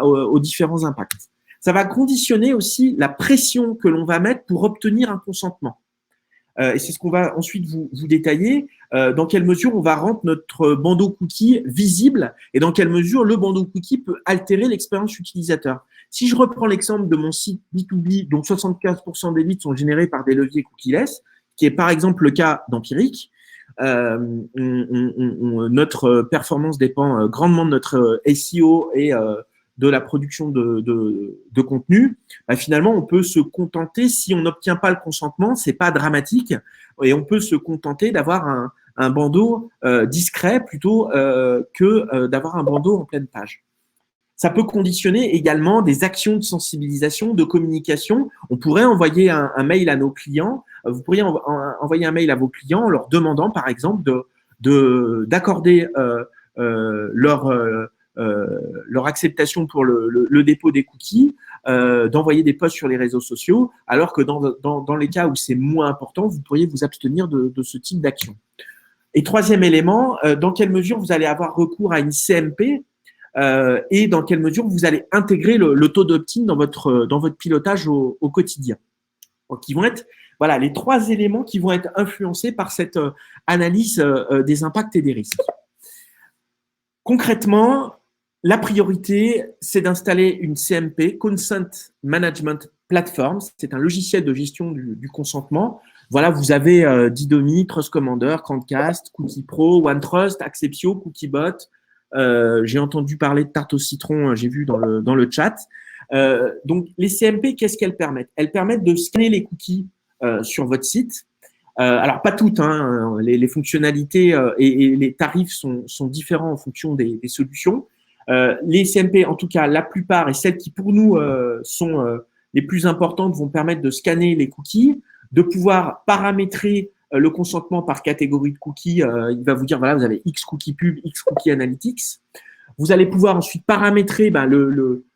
aux différents impacts. Ça va conditionner aussi la pression que l'on va mettre pour obtenir un consentement. Et c'est ce qu'on va ensuite vous détailler, dans quelle mesure on va rendre notre bandeau cookie visible et dans quelle mesure le bandeau cookie peut altérer l'expérience utilisateur. Si je reprends l'exemple de mon site B2B, dont 75% des leads sont générés par des leviers cookie-less, qui est par exemple le cas d'Empiric, notre performance dépend grandement de notre SEO et de la production de contenu. Finalement, on peut se contenter, si on n'obtient pas le consentement, c'est pas dramatique, et on peut se contenter d'avoir un bandeau discret plutôt que d'avoir un bandeau en pleine page. Ça peut conditionner également des actions de sensibilisation, de communication. On pourrait envoyer un mail à nos clients. Vous pourriez envoyer un mail à vos clients en leur demandant, par exemple, d'accorder leur acceptation pour le dépôt des cookies, d'envoyer des posts sur les réseaux sociaux, alors que dans les cas où c'est moins important, vous pourriez vous abstenir de ce type d'action. Et troisième élément, dans quelle mesure vous allez avoir recours à une CMP et dans quelle mesure vous allez intégrer le taux d'opt-in dans votre pilotage au quotidien. Donc, qui vont être les trois éléments qui vont être influencés par cette analyse des impacts et des risques. Concrètement, la priorité, c'est d'installer une CMP, Consent Management Platform. C'est un logiciel de gestion du consentement. Voilà, vous avez Didomi, Trust Commander, Quantcast, Cookie Pro, OneTrust, Acceptio, Cookiebot. J'ai entendu parler de tarte au citron, j'ai vu dans le chat. Donc, les CMP, qu'est-ce qu'elles permettent? Elles permettent de scanner les cookies sur votre site. Alors, pas toutes, hein, les fonctionnalités et les tarifs sont différents en fonction des solutions. Les CMP, en tout cas, la plupart, et celles qui pour nous sont les plus importantes, vont permettre de scanner les cookies, de pouvoir paramétrer le consentement par catégorie de cookies. Il va vous dire, voilà, vous avez X cookies pub, X cookies analytics. Vous allez pouvoir ensuite paramétrer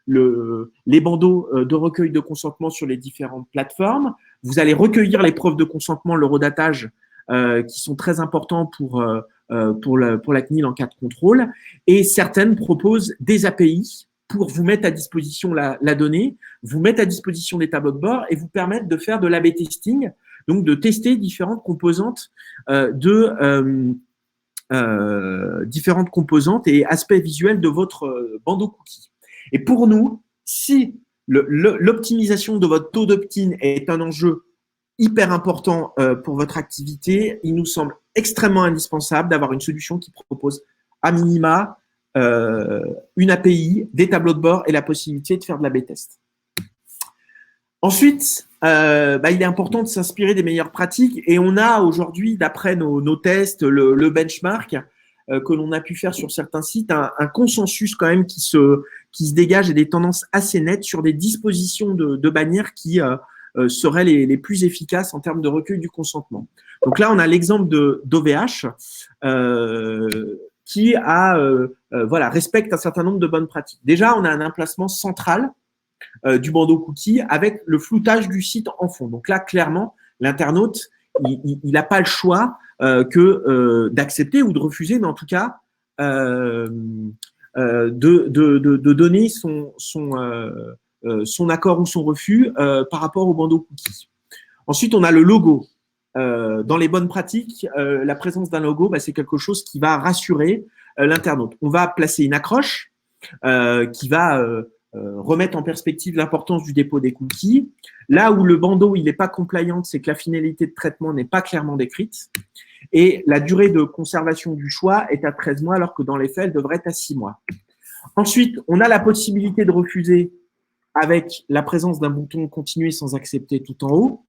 les bandeaux de recueil de consentement sur les différentes plateformes. Vous allez recueillir les preuves de consentement, l'horodatage, qui sont très importants pour la CNIL en cas de contrôle. Et certaines proposent des API pour vous mettre à disposition la donnée, vous mettre à disposition des tableaux de bord et vous permettre de faire de l'A/B testing, donc de tester différentes composantes différentes composantes et aspects visuels de votre bandeau cookie. Et pour nous, si l'optimisation de votre taux d'opt-in est un enjeu hyper important pour votre activité, il nous semble extrêmement indispensable d'avoir une solution qui propose à minima une API, des tableaux de bord et la possibilité de faire de l'A/B test. Ensuite, il est important de s'inspirer des meilleures pratiques et on a aujourd'hui, d'après nos tests, le benchmark que l'on a pu faire sur certains sites, un consensus quand même qui se dégage et des tendances assez nettes sur des dispositions de bannières qui seraient les plus efficaces en termes de recueil du consentement. Donc là, on a l'exemple d'OVH qui respecte un certain nombre de bonnes pratiques. Déjà, on a un emplacement central du bandeau cookie avec le floutage du site en fond. Donc là, clairement, l'internaute, il n'a pas le choix que d'accepter ou de refuser, mais en tout cas de donner son accord ou son refus par rapport au bandeau cookie. Ensuite, on a le logo. Dans les bonnes pratiques, la présence d'un logo, c'est quelque chose qui va rassurer l'internaute. On va placer une accroche qui va remettre en perspective l'importance du dépôt des cookies. Là où le bandeau il n'est pas compliant, c'est que la finalité de traitement n'est pas clairement décrite. Et la durée de conservation du choix est à 13 mois, alors que dans les faits, elle devrait être à 6 mois. Ensuite, on a la possibilité de refuser avec la présence d'un bouton « Continuer sans accepter » tout en haut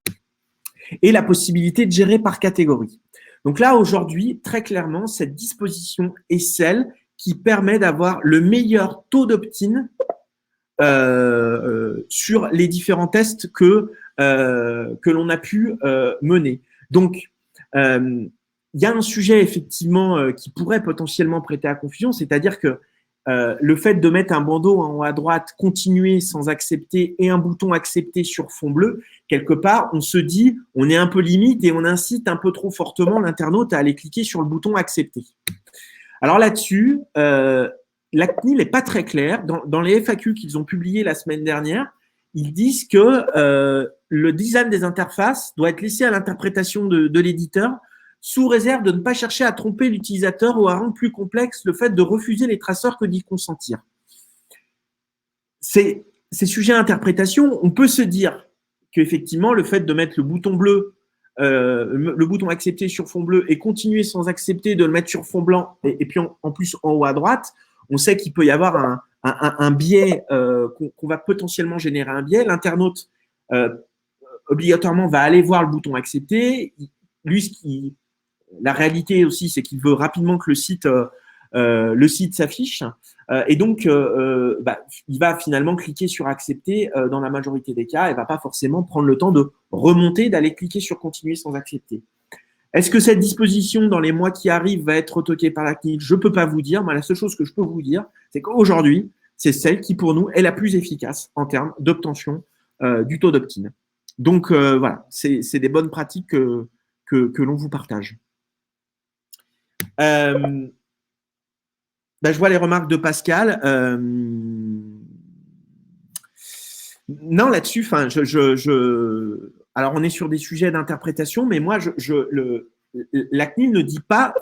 et la possibilité de gérer par catégorie. Donc là, aujourd'hui, très clairement, cette disposition est celle qui permet d'avoir le meilleur taux d'opt-in sur les différents tests que l'on a pu mener. Donc, il y a un sujet effectivement qui pourrait potentiellement prêter à confusion, c'est-à-dire que le fait de mettre un bandeau en haut à droite, continuer sans accepter et un bouton accepter sur fond bleu, quelque part, on se dit, on est un peu limite et on incite un peu trop fortement l'internaute à aller cliquer sur le bouton accepter. Alors là-dessus, la CNIL n'est pas très claire. Dans les FAQ qu'ils ont publiés la semaine dernière, ils disent que le design des interfaces doit être laissé à l'interprétation de l'éditeur sous réserve de ne pas chercher à tromper l'utilisateur ou à rendre plus complexe le fait de refuser les traceurs que d'y consentir. Ces sujets à interprétation, on peut se dire qu'effectivement, le fait de mettre le bouton bleu, le bouton accepter sur fond bleu et continuer sans accepter de le mettre sur fond blanc et puis en plus en haut à droite, on sait qu'il peut y avoir un biais, qu'on va potentiellement générer un biais. L'internaute, obligatoirement, va aller voir le bouton accepter. Lui, la réalité aussi, c'est qu'il veut rapidement que le site s'affiche. Et donc, il va finalement cliquer sur accepter dans la majorité des cas et ne va pas forcément prendre le temps de remonter, d'aller cliquer sur continuer sans accepter. Est-ce que cette disposition, dans les mois qui arrivent, va être retoquée par la CNIL? Je ne peux pas vous dire, mais la seule chose que je peux vous dire, c'est qu'aujourd'hui, c'est celle qui, pour nous, est la plus efficace en termes d'obtention du taux d'opt-in. Donc, voilà, c'est des bonnes pratiques que l'on vous partage. Je vois les remarques de Pascal. Non, là-dessus, alors on est sur des sujets d'interprétation, mais moi, la CNIL ne dit pas,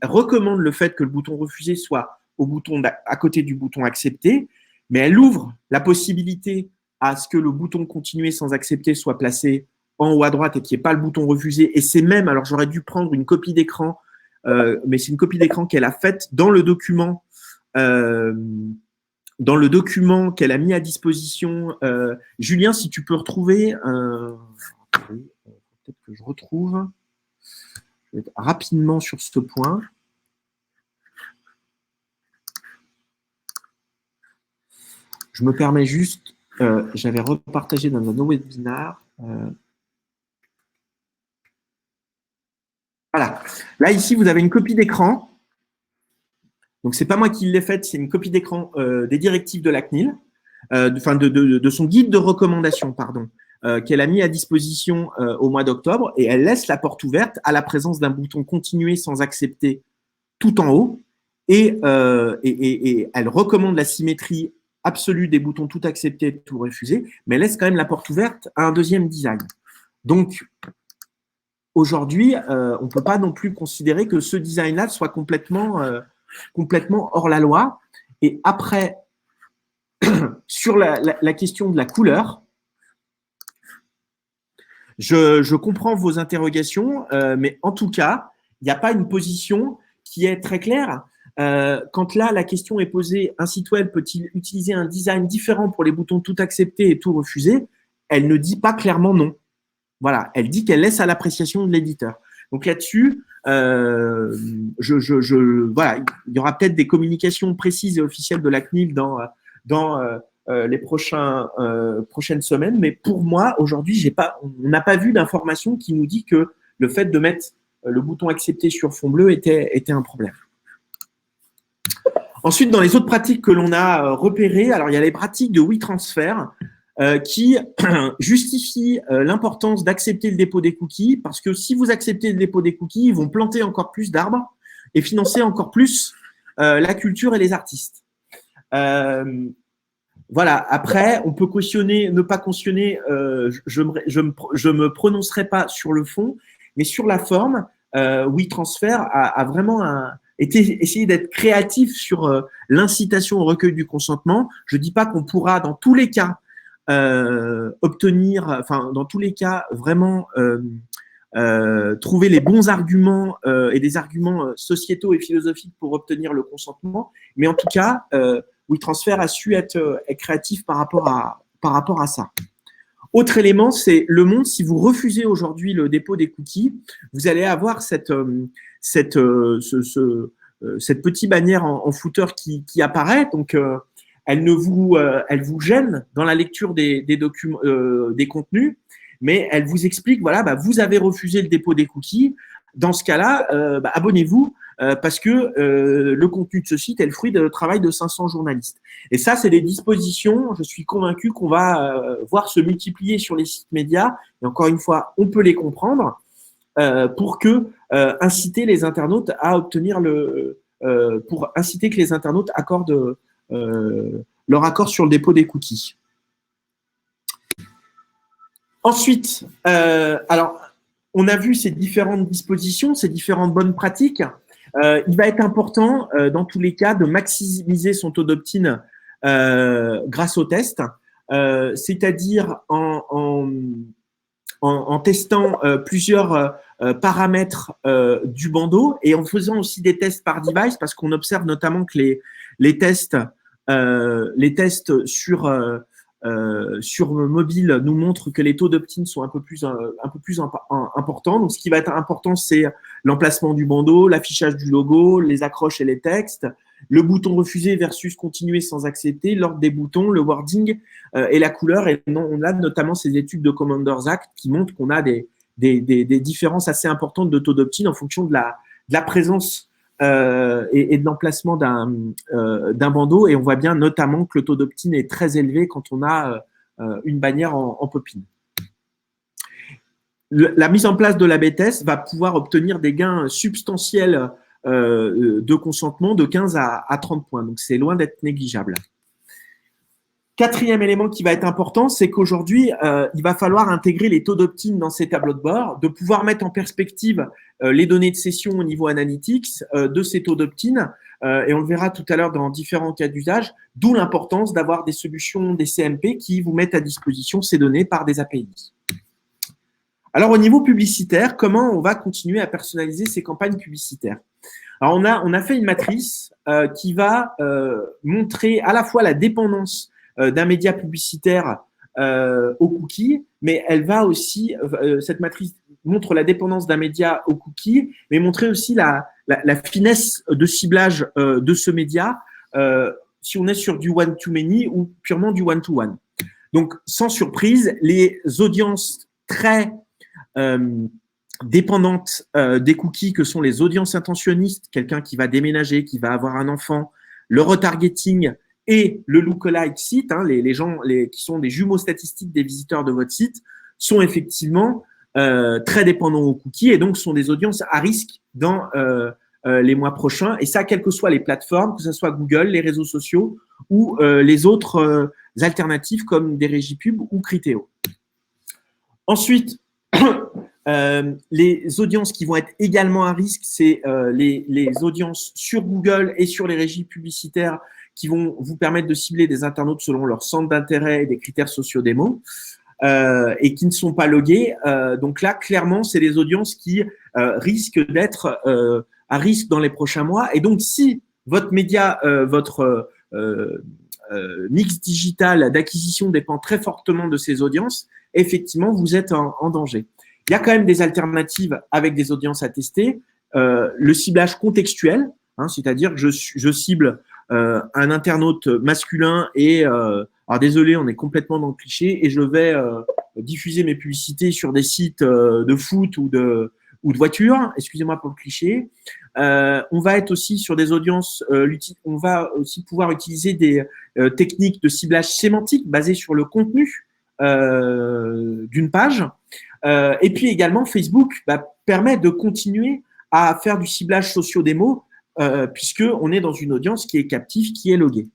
recommande le fait que le bouton refuser soit au bouton à côté du bouton accepter, mais elle ouvre la possibilité à ce que le bouton continuer sans accepter soit placé en haut à droite et qu'il n'y ait pas le bouton refuser. Et c'est même, alors j'aurais dû prendre une copie d'écran, mais c'est une copie d'écran qu'elle a faite dans le document qu'elle a mis à disposition. Julien, si tu peux retrouver, peut-être que je retrouve rapidement sur ce point. Je me permets juste, j'avais repartagé dans un autre webinaire. Voilà. Là, ici, vous avez une copie d'écran. Donc, ce n'est pas moi qui l'ai faite, c'est une copie d'écran des directives de la CNIL, de son guide de recommandation, pardon, qu'elle a mis à disposition au mois d'octobre. Et elle laisse la porte ouverte à la présence d'un bouton continuer sans accepter tout en haut. Et elle recommande la symétrie absolue des boutons tout accepter, tout refuser, mais elle laisse quand même la porte ouverte à un deuxième design. Donc, aujourd'hui, on ne peut pas non plus considérer que ce design-là soit complètement hors la loi. Et après, sur la question de la couleur, je comprends vos interrogations, mais en tout cas, il n'y a pas une position qui est très claire. Quand là, la question est posée, un site web peut-il utiliser un design différent pour les boutons tout accepter et tout refuser? Elle ne dit pas clairement non. Voilà, elle dit qu'elle laisse à l'appréciation de l'éditeur. Donc là-dessus, voilà, il y aura peut-être des communications précises et officielles de la CNIL dans les prochaines semaines, mais pour moi, aujourd'hui, on n'a pas vu d'information qui nous dit que le fait de mettre le bouton accepter sur fond bleu était un problème. Ensuite, dans les autres pratiques que l'on a repérées, alors il y a les pratiques de WeTransfer qui justifient l'importance d'accepter le dépôt des cookies, parce que si vous acceptez le dépôt des cookies, ils vont planter encore plus d'arbres et financer encore plus la culture et les artistes. Voilà. Après, on peut cautionner, ne pas cautionner. Je me prononcerai pas sur le fond, mais sur la forme, WeTransfer a vraiment essayé d'être créatif sur l'incitation au recueil du consentement. Je dis pas qu'on pourra dans tous les cas dans tous les cas, vraiment trouver les bons arguments et des arguments sociétaux et philosophiques pour obtenir le consentement. Mais en tout cas, WeTransfer a su être créatif par rapport à ça. Autre élément, c'est le monde. Si vous refusez aujourd'hui le dépôt des cookies, vous allez avoir cette petite bannière en footer qui apparaît. Donc, elle vous gêne dans la lecture des documents, des contenus, mais elle vous explique, voilà, vous avez refusé le dépôt des cookies. Dans ce cas-là, abonnez-vous parce que le contenu de ce site est le fruit de travail de 500 journalistes. Et ça, c'est des dispositions, je suis convaincu qu'on va voir se multiplier sur les sites médias. Et encore une fois, on peut les comprendre pour inciter les internautes à obtenir pour inciter que les internautes accordent leur accord sur le dépôt des cookies. Ensuite, alors, on a vu ces différentes dispositions, ces différentes bonnes pratiques. Il va être important, dans tous les cas, de maximiser son taux d'opt-in grâce au test, c'est-à-dire en testant plusieurs paramètres du bandeau et en faisant aussi des tests par device, parce qu'on observe notamment que les tests sur mobile nous montrent que les taux d'opt-in sont un peu plus importants. Donc, ce qui va être important, c'est l'emplacement du bandeau, l'affichage du logo, les accroches et les textes, le bouton refuser versus continuer sans accepter, l'ordre des boutons, le wording et la couleur. Et on a notamment ces études de Commanders Act qui montrent qu'on a des différences assez importantes de taux d'opt-in en fonction de la présence et de l'emplacement d'un bandeau. Et on voit bien notamment que le taux d'opt-in est très élevé quand on a une bannière en pop-in. La mise en place de l'A/B test va pouvoir obtenir des gains substantiels de consentement de 15 à 30 points. Donc, c'est loin d'être négligeable. Quatrième élément qui va être important, c'est qu'aujourd'hui, il va falloir intégrer les taux d'opt-in dans ces tableaux de bord, de pouvoir mettre en perspective les données de session au niveau analytics de ces taux d'opt-in et on le verra tout à l'heure dans différents cas d'usage, d'où l'importance d'avoir des solutions, des CMP qui vous mettent à disposition ces données par des API. Alors, au niveau publicitaire, comment on va continuer à personnaliser ces campagnes publicitaires? Alors, on a fait une matrice qui va montrer à la fois la dépendance d'un média publicitaire aux cookies, mais elle va aussi, cette matrice montre la dépendance d'un média aux cookies, mais montrer aussi la finesse de ciblage de ce média, si on est sur du one-to-many ou purement du one-to-one. Donc, sans surprise, les audiences très dépendantes des cookies, que sont les audiences intentionnistes, quelqu'un qui va déménager, qui va avoir un enfant, le retargeting et le lookalike site, les gens qui sont des jumeaux statistiques des visiteurs de votre site, sont effectivement très dépendants aux cookies et donc sont des audiences à risque dans les mois prochains. Et ça, quelles que soient les plateformes, que ce soit Google, les réseaux sociaux ou les autres alternatives comme des régies pub ou Criteo. Ensuite, les audiences qui vont être également à risque, c'est les audiences sur Google et sur les régies publicitaires qui vont vous permettre de cibler des internautes selon leur centre d'intérêt et des critères socio-démo et qui ne sont pas logués. Donc là, clairement, c'est des audiences qui risquent d'être à risque dans les prochains mois. Et donc, si votre média, votre mix digital d'acquisition dépend très fortement de ces audiences, effectivement, vous êtes en danger. Il y a quand même des alternatives avec des audiences à tester. Le ciblage contextuel, c'est-à-dire que je cible un internaute masculin et alors désolé, on est complètement dans le cliché et je vais diffuser mes publicités sur des sites de foot ou de voitures. Excusez-moi pour le cliché. On va être aussi sur des audiences. On va aussi pouvoir utiliser des techniques de ciblage sémantique basées sur le contenu d'une page. Et puis également, Facebook permet de continuer à faire du ciblage socio-démo puisqu'on est dans une audience qui est captive, qui est loguée.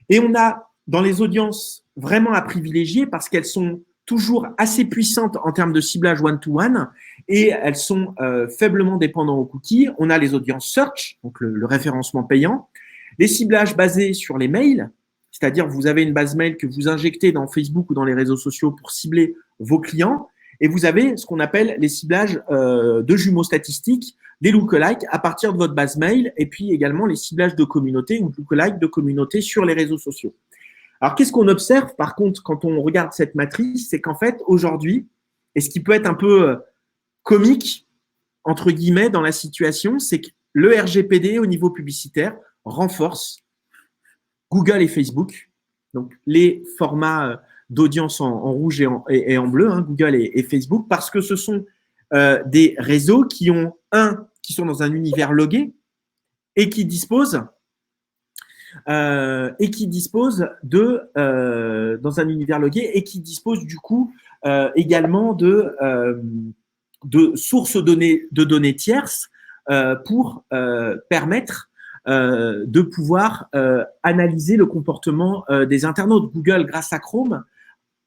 Et on a dans les audiences vraiment à privilégier parce qu'elles sont toujours assez puissantes en termes de ciblage one-to-one et elles sont faiblement dépendantes aux cookies. On a les audiences search, donc le référencement payant, les ciblages basés sur les mails, c'est-à-dire vous avez une base mail que vous injectez dans Facebook ou dans les réseaux sociaux pour cibler vos clients. Et vous avez ce qu'on appelle les ciblages de jumeaux statistiques, des lookalikes à partir de votre base mail, et puis également les ciblages de communauté ou de lookalikes de communauté sur les réseaux sociaux. Alors, qu'est-ce qu'on observe, par contre, quand on regarde cette matrice, c'est qu'en fait, aujourd'hui, et ce qui peut être un peu comique, entre guillemets, dans la situation, c'est que le RGPD au niveau publicitaire renforce Google et Facebook, donc les formats d'audience en rouge et en bleu, Google et Facebook, parce que ce sont des réseaux qui sont dans un univers logué et qui disposent dans un univers logué et qui disposent du coup également de sources de données tierces pour permettre de pouvoir analyser le comportement des internautes. Google, grâce à Chrome,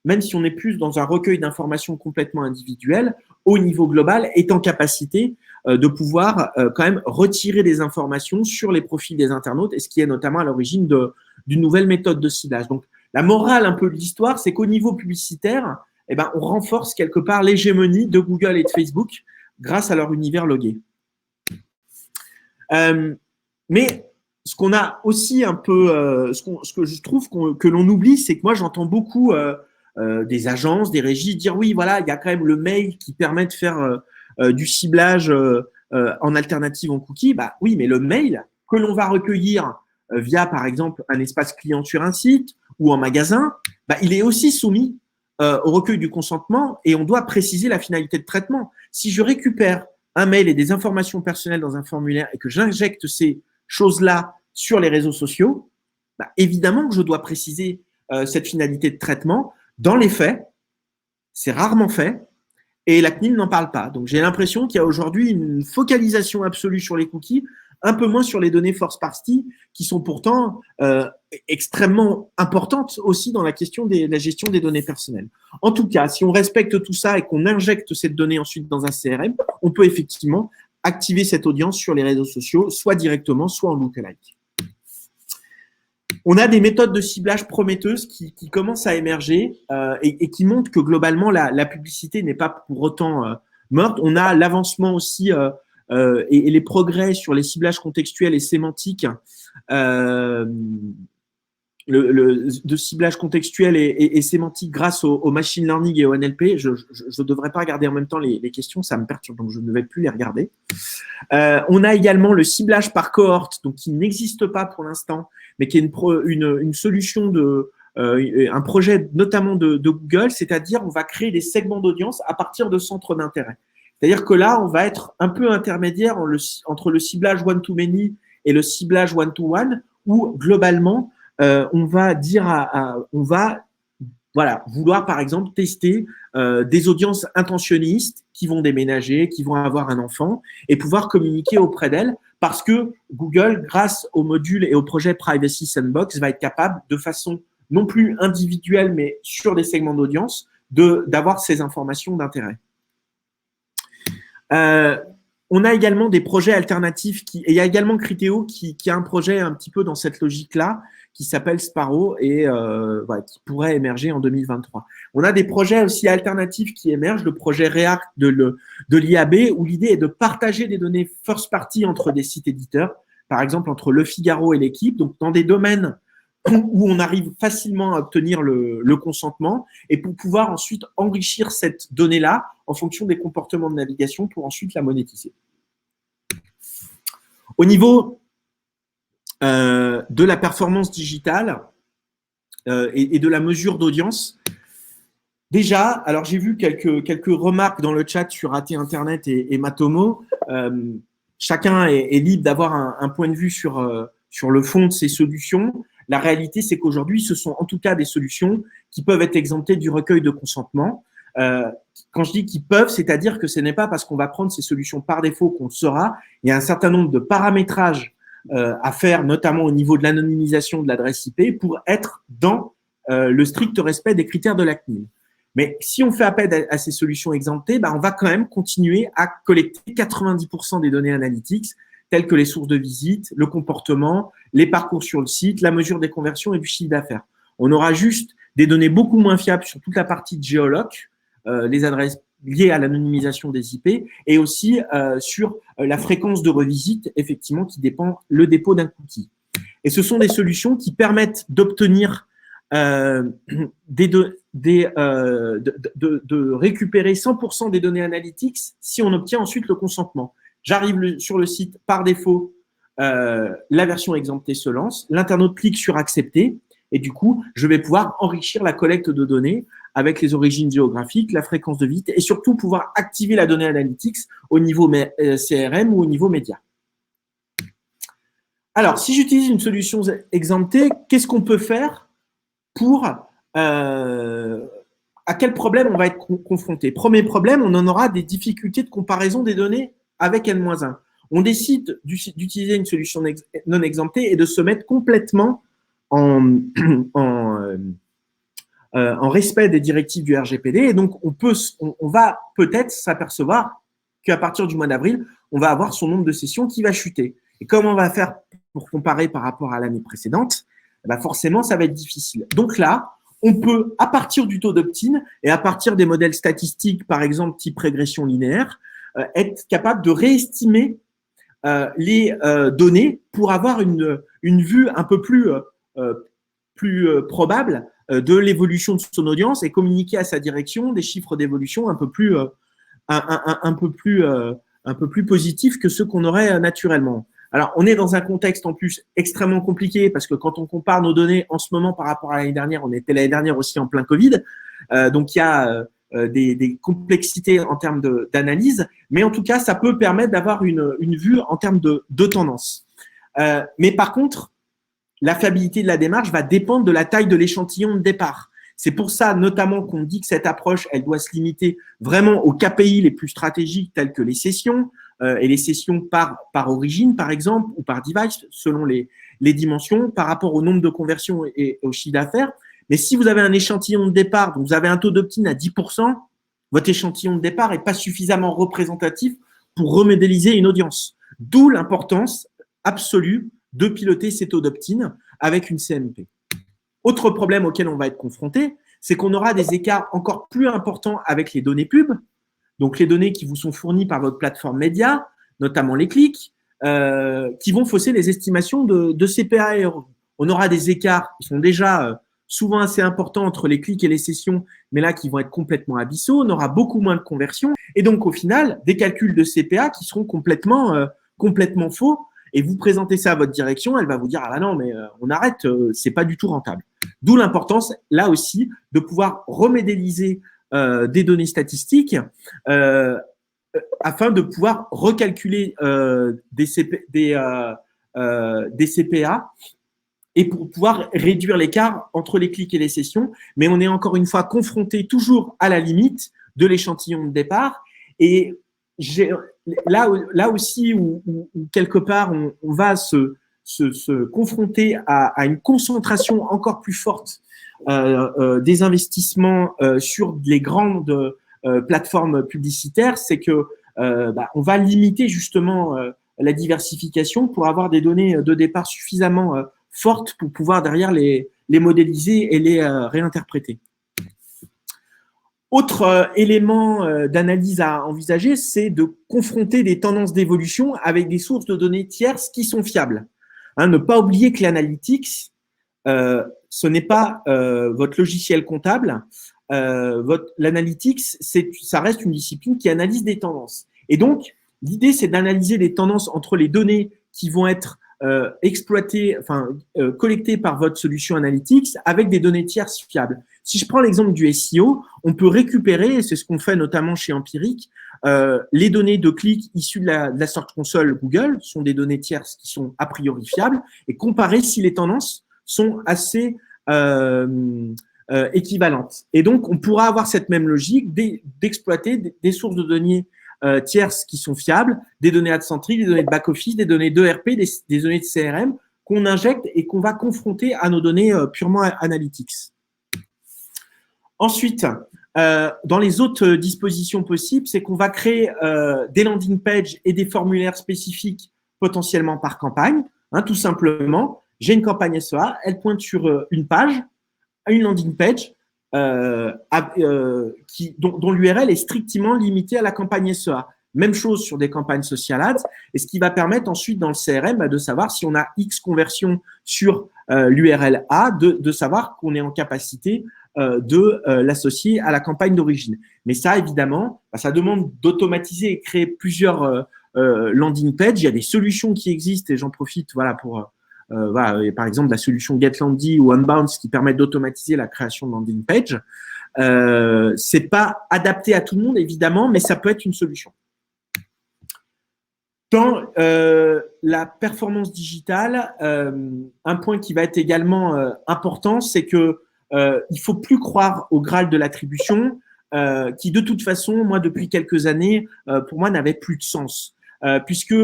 même si on est plus dans un recueil d'informations complètement individuelles, au niveau global, est en capacité de pouvoir quand même retirer des informations sur les profils des internautes, et ce qui est notamment à l'origine d'une nouvelle méthode de ciblage. Donc, la morale un peu de l'histoire, c'est qu'au niveau publicitaire, on renforce quelque part l'hégémonie de Google et de Facebook grâce à leur univers logué. Mais ce qu'on a aussi un peu, ce que je trouve que l'on oublie, c'est que moi, j'entends beaucoup des agences, des régies dire oui, voilà, il y a quand même le mail qui permet de faire du ciblage en alternative en cookie. Oui, mais le mail que l'on va recueillir via, par exemple, un espace client sur un site ou en magasin, il est aussi soumis au recueil du consentement et on doit préciser la finalité de traitement. Si je récupère un mail et des informations personnelles dans un formulaire et que j'injecte ces choses-là sur les réseaux sociaux, évidemment que je dois préciser cette finalité de traitement. Dans les faits, c'est rarement fait et la CNIL n'en parle pas. Donc, j'ai l'impression qu'il y a aujourd'hui une focalisation absolue sur les cookies, un peu moins sur les données first party qui sont pourtant extrêmement importantes aussi dans la question de la gestion des données personnelles. En tout cas, si on respecte tout ça et qu'on injecte cette donnée ensuite dans un CRM, on peut effectivement activer cette audience sur les réseaux sociaux, soit directement, soit en lookalike. On a des méthodes de ciblage prometteuses qui commencent à émerger et qui montrent que globalement, la publicité n'est pas pour autant morte. On a l'avancement aussi et les progrès sur les ciblages contextuels et sémantiques de ciblage contextuel et sémantique grâce au machine learning et au NLP. Je ne devrais pas regarder en même temps les questions, ça me perturbe, donc je ne vais plus les regarder. On a également le ciblage par cohorte, donc qui n'existe pas pour l'instant, mais qui est une solution un projet notamment de Google, c'est-à-dire on va créer des segments d'audience à partir de centres d'intérêt. C'est-à-dire que là, on va être un peu intermédiaire entre le ciblage one-to-many et le ciblage one-to-one, où globalement, on va vouloir par exemple tester des audiences intentionnistes qui vont déménager, qui vont avoir un enfant et pouvoir communiquer auprès d'elles parce que Google, grâce au module et au projet Privacy Sandbox, va être capable de façon non plus individuelle mais sur des segments d'audience d'avoir ces informations d'intérêt. On a également des projets alternatifs et il y a également Criteo qui a un projet un petit peu dans cette logique-là qui s'appelle Sparrow et qui pourrait émerger en 2023. On a des projets aussi alternatifs qui émergent, le projet React de l'IAB où l'idée est de partager des données first party entre des sites éditeurs, par exemple entre Le Figaro et L'Équipe, donc dans des domaines où on arrive facilement à obtenir le consentement et pour pouvoir ensuite enrichir cette donnée-là en fonction des comportements de navigation pour ensuite la monétiser. Au niveau de la performance digitale et de la mesure d'audience, déjà, alors j'ai vu quelques remarques dans le chat sur AT Internet et Matomo. Chacun est libre d'avoir un point de vue sur le fond de ces solutions. La réalité, c'est qu'aujourd'hui, ce sont en tout cas des solutions qui peuvent être exemptées du recueil de consentement. Quand je dis qu'ils peuvent, c'est-à-dire que ce n'est pas parce qu'on va prendre ces solutions par défaut qu'on le saura. Il y a un certain nombre de paramétrages à faire, notamment au niveau de l'anonymisation de l'adresse IP, pour être dans le strict respect des critères de la CNIL. Mais si on fait appel à ces solutions exemptées, on va quand même continuer à collecter 90% des données analytics, telles que les sources de visite, le comportement, les parcours sur le site, la mesure des conversions et du chiffre d'affaires. On aura juste des données beaucoup moins fiables sur toute la partie de géoloc, les adresses liées à l'anonymisation des IP, et aussi sur la fréquence de revisite, effectivement, qui dépend le dépôt d'un cookie. Et ce sont des solutions qui permettent d'obtenir de récupérer 100% des données analytics si on obtient ensuite le consentement. J'arrive sur le site, par défaut, la version exemptée se lance, l'internaute clique sur accepter et du coup, je vais pouvoir enrichir la collecte de données avec les origines géographiques, la fréquence de visite et surtout pouvoir activer la donnée analytics au niveau CRM ou au niveau média. Alors, si j'utilise une solution exemptée, qu'est-ce qu'on peut faire pour… à quel problème on va être confronté? Premier problème, on en aura des difficultés de comparaison des données avec N-1. On décide d'utiliser une solution non exemptée et de se mettre complètement en respect des directives du RGPD. Et donc, on va peut-être s'apercevoir qu'à partir du mois d'avril, on va avoir son nombre de sessions qui va chuter. Et comment on va faire pour comparer par rapport à l'année précédente? Forcément, ça va être difficile. Donc là, on peut, à partir du taux d'opt-in et à partir des modèles statistiques, par exemple type régression linéaire, être capable de réestimer les données pour avoir une vue un peu plus probable de l'évolution de son audience et communiquer à sa direction des chiffres d'évolution un peu plus positifs que ceux qu'on aurait naturellement. Alors, on est dans un contexte en plus extrêmement compliqué parce que quand on compare nos données en ce moment par rapport à l'année dernière, on était l'année dernière aussi en plein Covid, donc il y a des complexités en termes d'analyse, mais en tout cas, ça peut permettre d'avoir une vue en termes de tendance. Mais par contre, la fiabilité de la démarche va dépendre de la taille de l'échantillon de départ. C'est pour ça, notamment, qu'on dit que cette approche, elle doit se limiter vraiment aux KPI les plus stratégiques, tels que les sessions, et les sessions par origine, par exemple, ou par device, selon les dimensions, par rapport au nombre de conversions et au chiffre d'affaires. Mais si vous avez un échantillon de départ, donc vous avez un taux d'opt-in à 10%, votre échantillon de départ n'est pas suffisamment représentatif pour remodéliser une audience. D'où l'importance absolue de piloter ces taux d'opt-in avec une CMP. Autre problème auquel on va être confronté, c'est qu'on aura des écarts encore plus importants avec les données pub, donc les données qui vous sont fournies par votre plateforme média, notamment les clics, qui vont fausser les estimations de CPA et ROI. On aura des écarts qui sont déjà souvent assez importants entre les clics et les sessions, mais là qui vont être complètement abyssaux. On aura beaucoup moins de conversions et donc au final des calculs de CPA qui seront complètement faux. Et vous présentez ça à votre direction, elle va vous dire ah non mais on arrête, c'est pas du tout rentable. D'où l'importance là aussi de pouvoir remodéliser des données statistiques afin de pouvoir recalculer des CPA et pour pouvoir réduire l'écart entre les clics et les sessions. Mais on est encore une fois confronté toujours à la limite de l'échantillon de départ. Et là aussi où quelque part on va se confronter à une concentration encore plus forte des investissements sur les grandes plateformes publicitaires, c'est que on va limiter justement la diversification pour avoir des données de départ suffisamment fortes pour pouvoir derrière les modéliser et les réinterpréter. Autre élément d'analyse à envisager, c'est de confronter des tendances d'évolution avec des sources de données tierces qui sont fiables. Ne pas oublier que l'analytics, ce n'est pas votre logiciel comptable. L'analytics, ça reste une discipline qui analyse des tendances. Et donc, l'idée, c'est d'analyser les tendances entre les données qui vont être exploitées, collectées par votre solution analytics avec des données tierces fiables. Si je prends l'exemple du SEO, on peut récupérer, et c'est ce qu'on fait notamment chez Empiric, les données de clics issues de la Search Console Google sont des données tierces qui sont a priori fiables et comparer si les tendances sont assez équivalentes. Et donc, on pourra avoir cette même logique d'exploiter des sources de données tierces qui sont fiables, des données ad-centriques, des données de back-office, des données d'ERP, des données de CRM qu'on injecte et qu'on va confronter à nos données purement analytics. Ensuite, dans les autres dispositions possibles, c'est qu'on va créer des landing pages et des formulaires spécifiques potentiellement par campagne. Tout simplement, j'ai une campagne SEA, elle pointe sur une page, une landing page dont l'URL est strictement limitée à la campagne SEA. Même chose sur des campagnes social ads, et ce qui va permettre ensuite dans le CRM de savoir si on a X conversions sur l'URL A, de savoir qu'on est en capacité de l'associer à la campagne d'origine. Mais ça, évidemment, ça demande d'automatiser et créer plusieurs landing pages. Il y a des solutions qui existent et j'en profite pour par exemple la solution GetLandy ou Unbounce qui permettent d'automatiser la création de landing page. C'est pas adapté à tout le monde, évidemment, mais ça peut être une solution. Dans la performance digitale, un point qui va être également important, c'est que il faut plus croire au Graal de l'attribution, qui de toute façon, moi depuis quelques années, pour moi n'avait plus de sens, puisque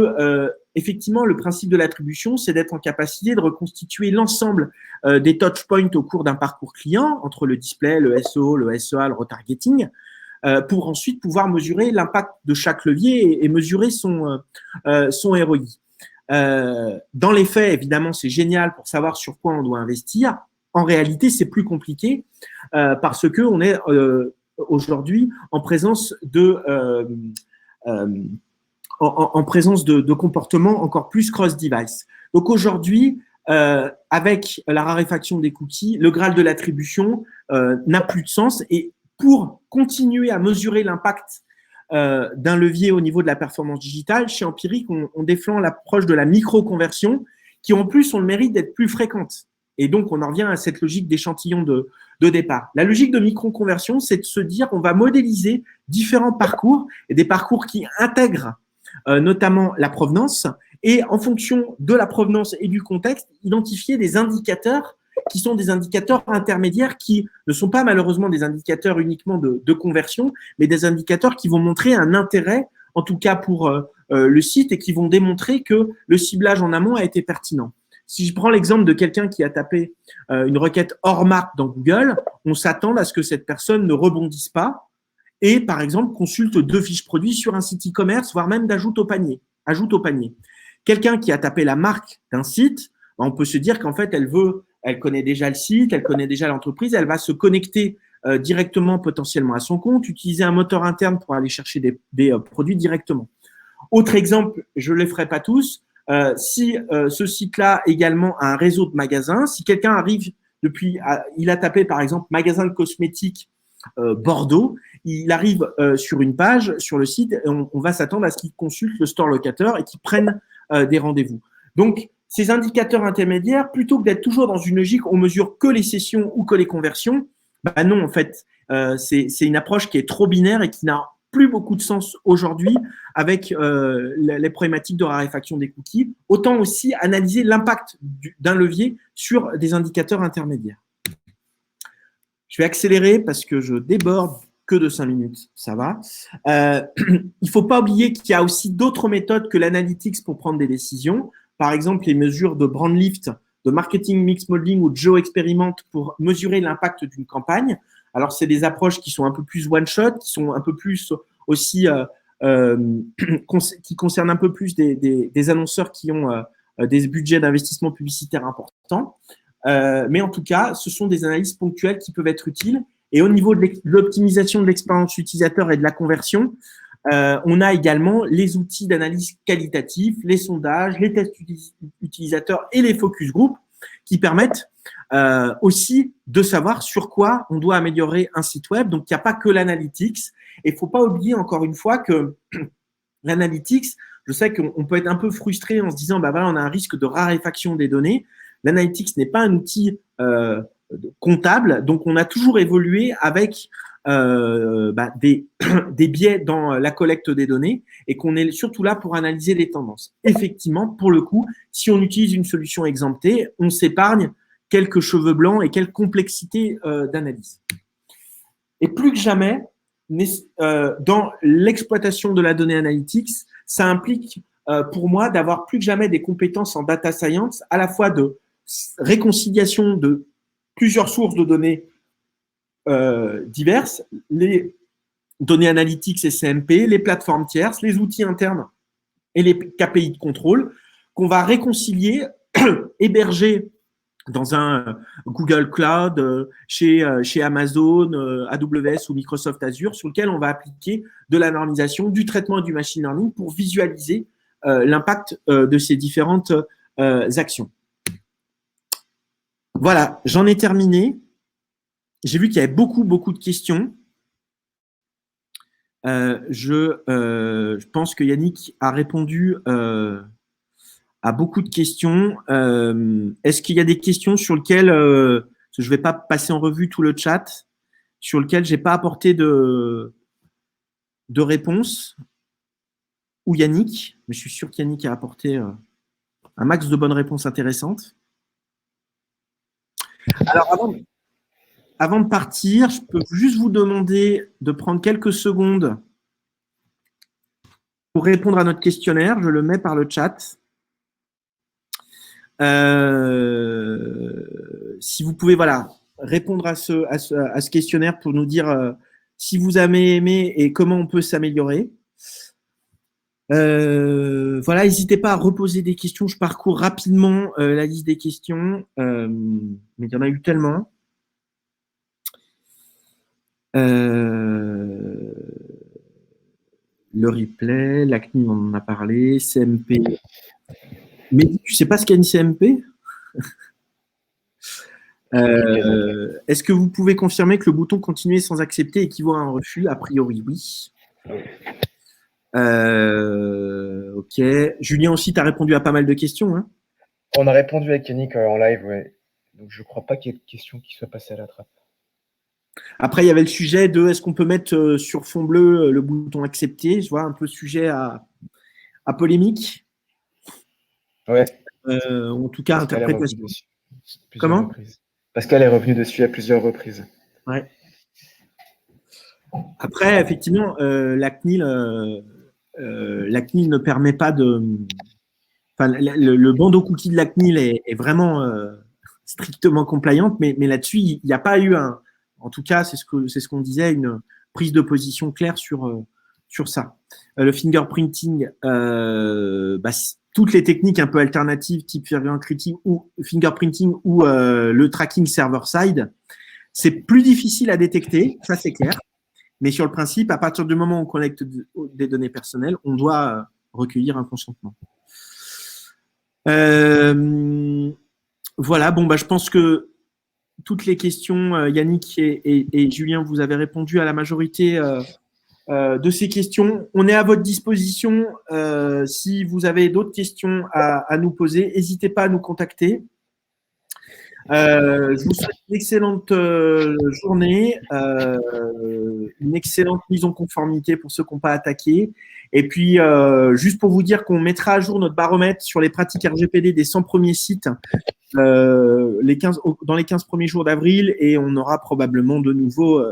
effectivement le principe de l'attribution, c'est d'être en capacité de reconstituer l'ensemble des touch points au cours d'un parcours client entre le display, le SEO, le SEA, le retargeting, pour ensuite pouvoir mesurer l'impact de chaque levier et mesurer son ROI. Dans les faits, évidemment, c'est génial pour savoir sur quoi on doit investir. En réalité, c'est plus compliqué parce que on est aujourd'hui en présence de comportements encore plus cross-device. Donc aujourd'hui, avec la raréfaction des cookies, le Graal de l'attribution n'a plus de sens. Et pour continuer à mesurer l'impact d'un levier au niveau de la performance digitale, chez Empiric, on défend l'approche de la micro-conversion qui en plus ont le mérite d'être plus fréquentes. Et donc, on en revient à cette logique d'échantillon de départ. La logique de micro-conversion, c'est de se dire qu'on va modéliser différents parcours et des parcours qui intègrent notamment la provenance et en fonction de la provenance et du contexte, identifier des indicateurs qui sont des indicateurs intermédiaires qui ne sont pas malheureusement des indicateurs uniquement de conversion, mais des indicateurs qui vont montrer un intérêt, en tout cas pour le site, et qui vont démontrer que le ciblage en amont a été pertinent. Si je prends l'exemple de quelqu'un qui a tapé une requête hors marque dans Google, on s'attend à ce que cette personne ne rebondisse pas et, par exemple, consulte 2 fiches produits sur un site e-commerce, voire même d'ajout au panier. Ajoute au panier. Quelqu'un qui a tapé la marque d'un site, on peut se dire qu'en fait, elle connaît déjà le site, elle connaît déjà l'entreprise, elle va se connecter directement potentiellement à son compte, utiliser un moteur interne pour aller chercher des produits directement. Autre exemple, je ne les ferai pas tous, si ce site-là également a un réseau de magasins, si quelqu'un arrive il a tapé par exemple magasin de cosmétiques Bordeaux, il arrive sur une page, sur le site, et on va s'attendre à ce qu'il consulte le store locateur et qu'il prenne des rendez-vous. Donc, ces indicateurs intermédiaires, plutôt que d'être toujours dans une logique, on mesure que les sessions ou que les conversions, bah non, en fait, c'est une approche qui est trop binaire et qui n'a plus beaucoup de sens aujourd'hui avec les problématiques de raréfaction des cookies. Autant aussi analyser l'impact d'un levier sur des indicateurs intermédiaires. Je vais accélérer parce que je déborde que de 5 minutes, ça va. Il ne faut pas oublier qu'il y a aussi d'autres méthodes que l'analytics pour prendre des décisions. Par exemple, les mesures de brand lift, de marketing mix modeling ou de geo-experiment pour mesurer l'impact d'une campagne. Alors, c'est des approches qui sont un peu plus one-shot, qui sont un peu plus aussi, qui concernent un peu plus des annonceurs qui ont des budgets d'investissement publicitaire importants. Mais en tout cas, ce sont des analyses ponctuelles qui peuvent être utiles. Et au niveau de l'optimisation de l'expérience utilisateur et de la conversion, on a également les outils d'analyse qualitative, les sondages, les tests utilisateurs et les focus group qui permettent aussi de savoir sur quoi on doit améliorer un site web. Donc, il n'y a pas que l'analytics. Et il ne faut pas oublier encore une fois que l'analytics, je sais qu'on peut être un peu frustré en se disant, bah voilà, on a un risque de raréfaction des données. L'analytics n'est pas un outil comptable, donc on a toujours évolué avec des biais dans la collecte des données et qu'on est surtout là pour analyser les tendances. Effectivement, pour le coup, si on utilise une solution exemptée, on s'épargne quelques cheveux blancs et quelle complexité d'analyse. Et plus que jamais, dans l'exploitation de la donnée analytics, ça implique pour moi d'avoir plus que jamais des compétences en data science, à la fois de réconciliation de plusieurs sources de données diverses, les données analytics et CMP, les plateformes tierces, les outils internes et les KPI de contrôle qu'on va réconcilier, héberger dans un Google Cloud, chez Amazon, AWS ou Microsoft Azure, sur lequel on va appliquer de la normalisation, du traitement et du machine learning pour visualiser l'impact de ces différentes actions. Voilà, j'en ai terminé. J'ai vu qu'il y avait beaucoup de questions. Je pense que Yannick a répondu à beaucoup de questions. Est-ce qu'il y a des questions sur lesquelles, je ne vais pas passer en revue tout le chat, sur lesquelles je n'ai pas apporté de réponse? Ou Yannick, mais je suis sûr qu'Yannick a apporté un max de bonnes réponses intéressantes. Alors, avant de partir, je peux juste vous demander de prendre quelques secondes pour répondre à notre questionnaire. Je le mets par le chat. Si vous pouvez répondre à ce questionnaire pour nous dire si vous avez aimé et comment on peut s'améliorer. N'hésitez pas à reposer des questions. Je parcours rapidement la liste des questions, mais il y en a eu tellement. Le replay, la CNIL, on en a parlé, CMP. Mais tu sais pas ce qu'est une CMP? Est-ce que vous pouvez confirmer que le bouton continuer sans accepter équivaut à un refus? A priori, oui. Ok. Julien aussi, tu as répondu à pas mal de questions. Hein. On a répondu avec Yannick en live, ouais. Donc je ne crois pas qu'il y ait de questions qui soient passées à la trappe. Après, il y avait le sujet de est-ce qu'on peut mettre sur fond bleu le bouton accepter? Je vois un peu sujet à polémique. Ouais. En tout cas, interprétation. Comment? Pascal est revenu dessus à plusieurs reprises. Ouais. Après, effectivement, la CNIL ne permet pas de. Enfin, le bandeau cookie de la CNIL est vraiment strictement compliant, mais là-dessus, il n'y a pas eu un. En tout cas, c'est ce qu'on disait, prise de position claire sur ça. Le fingerprinting, toutes les techniques un peu alternatives type fingerprinting ou le tracking server-side, c'est plus difficile à détecter, ça c'est clair. Mais sur le principe, à partir du moment où on collecte des données personnelles, on doit recueillir un consentement. Voilà, je pense que toutes les questions, Yannick et Julien, vous avez répondu à la majorité de ces questions. On est à votre disposition. Si vous avez d'autres questions à nous poser, n'hésitez pas à nous contacter. Je vous souhaite une excellente journée, une excellente mise en conformité pour ceux qui n'ont pas attaqué. Et puis, juste pour vous dire qu'on mettra à jour notre baromètre sur les pratiques RGPD des 100 premiers sites dans les 15 premiers jours d'avril, et on aura probablement de nouveaux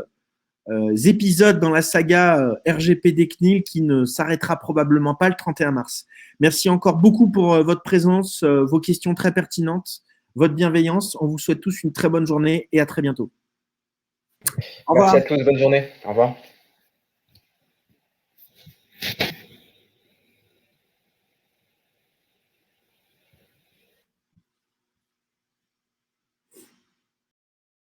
épisodes dans la saga RGPD CNIL qui ne s'arrêtera probablement pas le 31 mars. Merci encore beaucoup pour votre présence, vos questions très pertinentes, votre bienveillance. On vous souhaite tous une très bonne journée et à très bientôt. Merci à tous, bonne journée. Au revoir.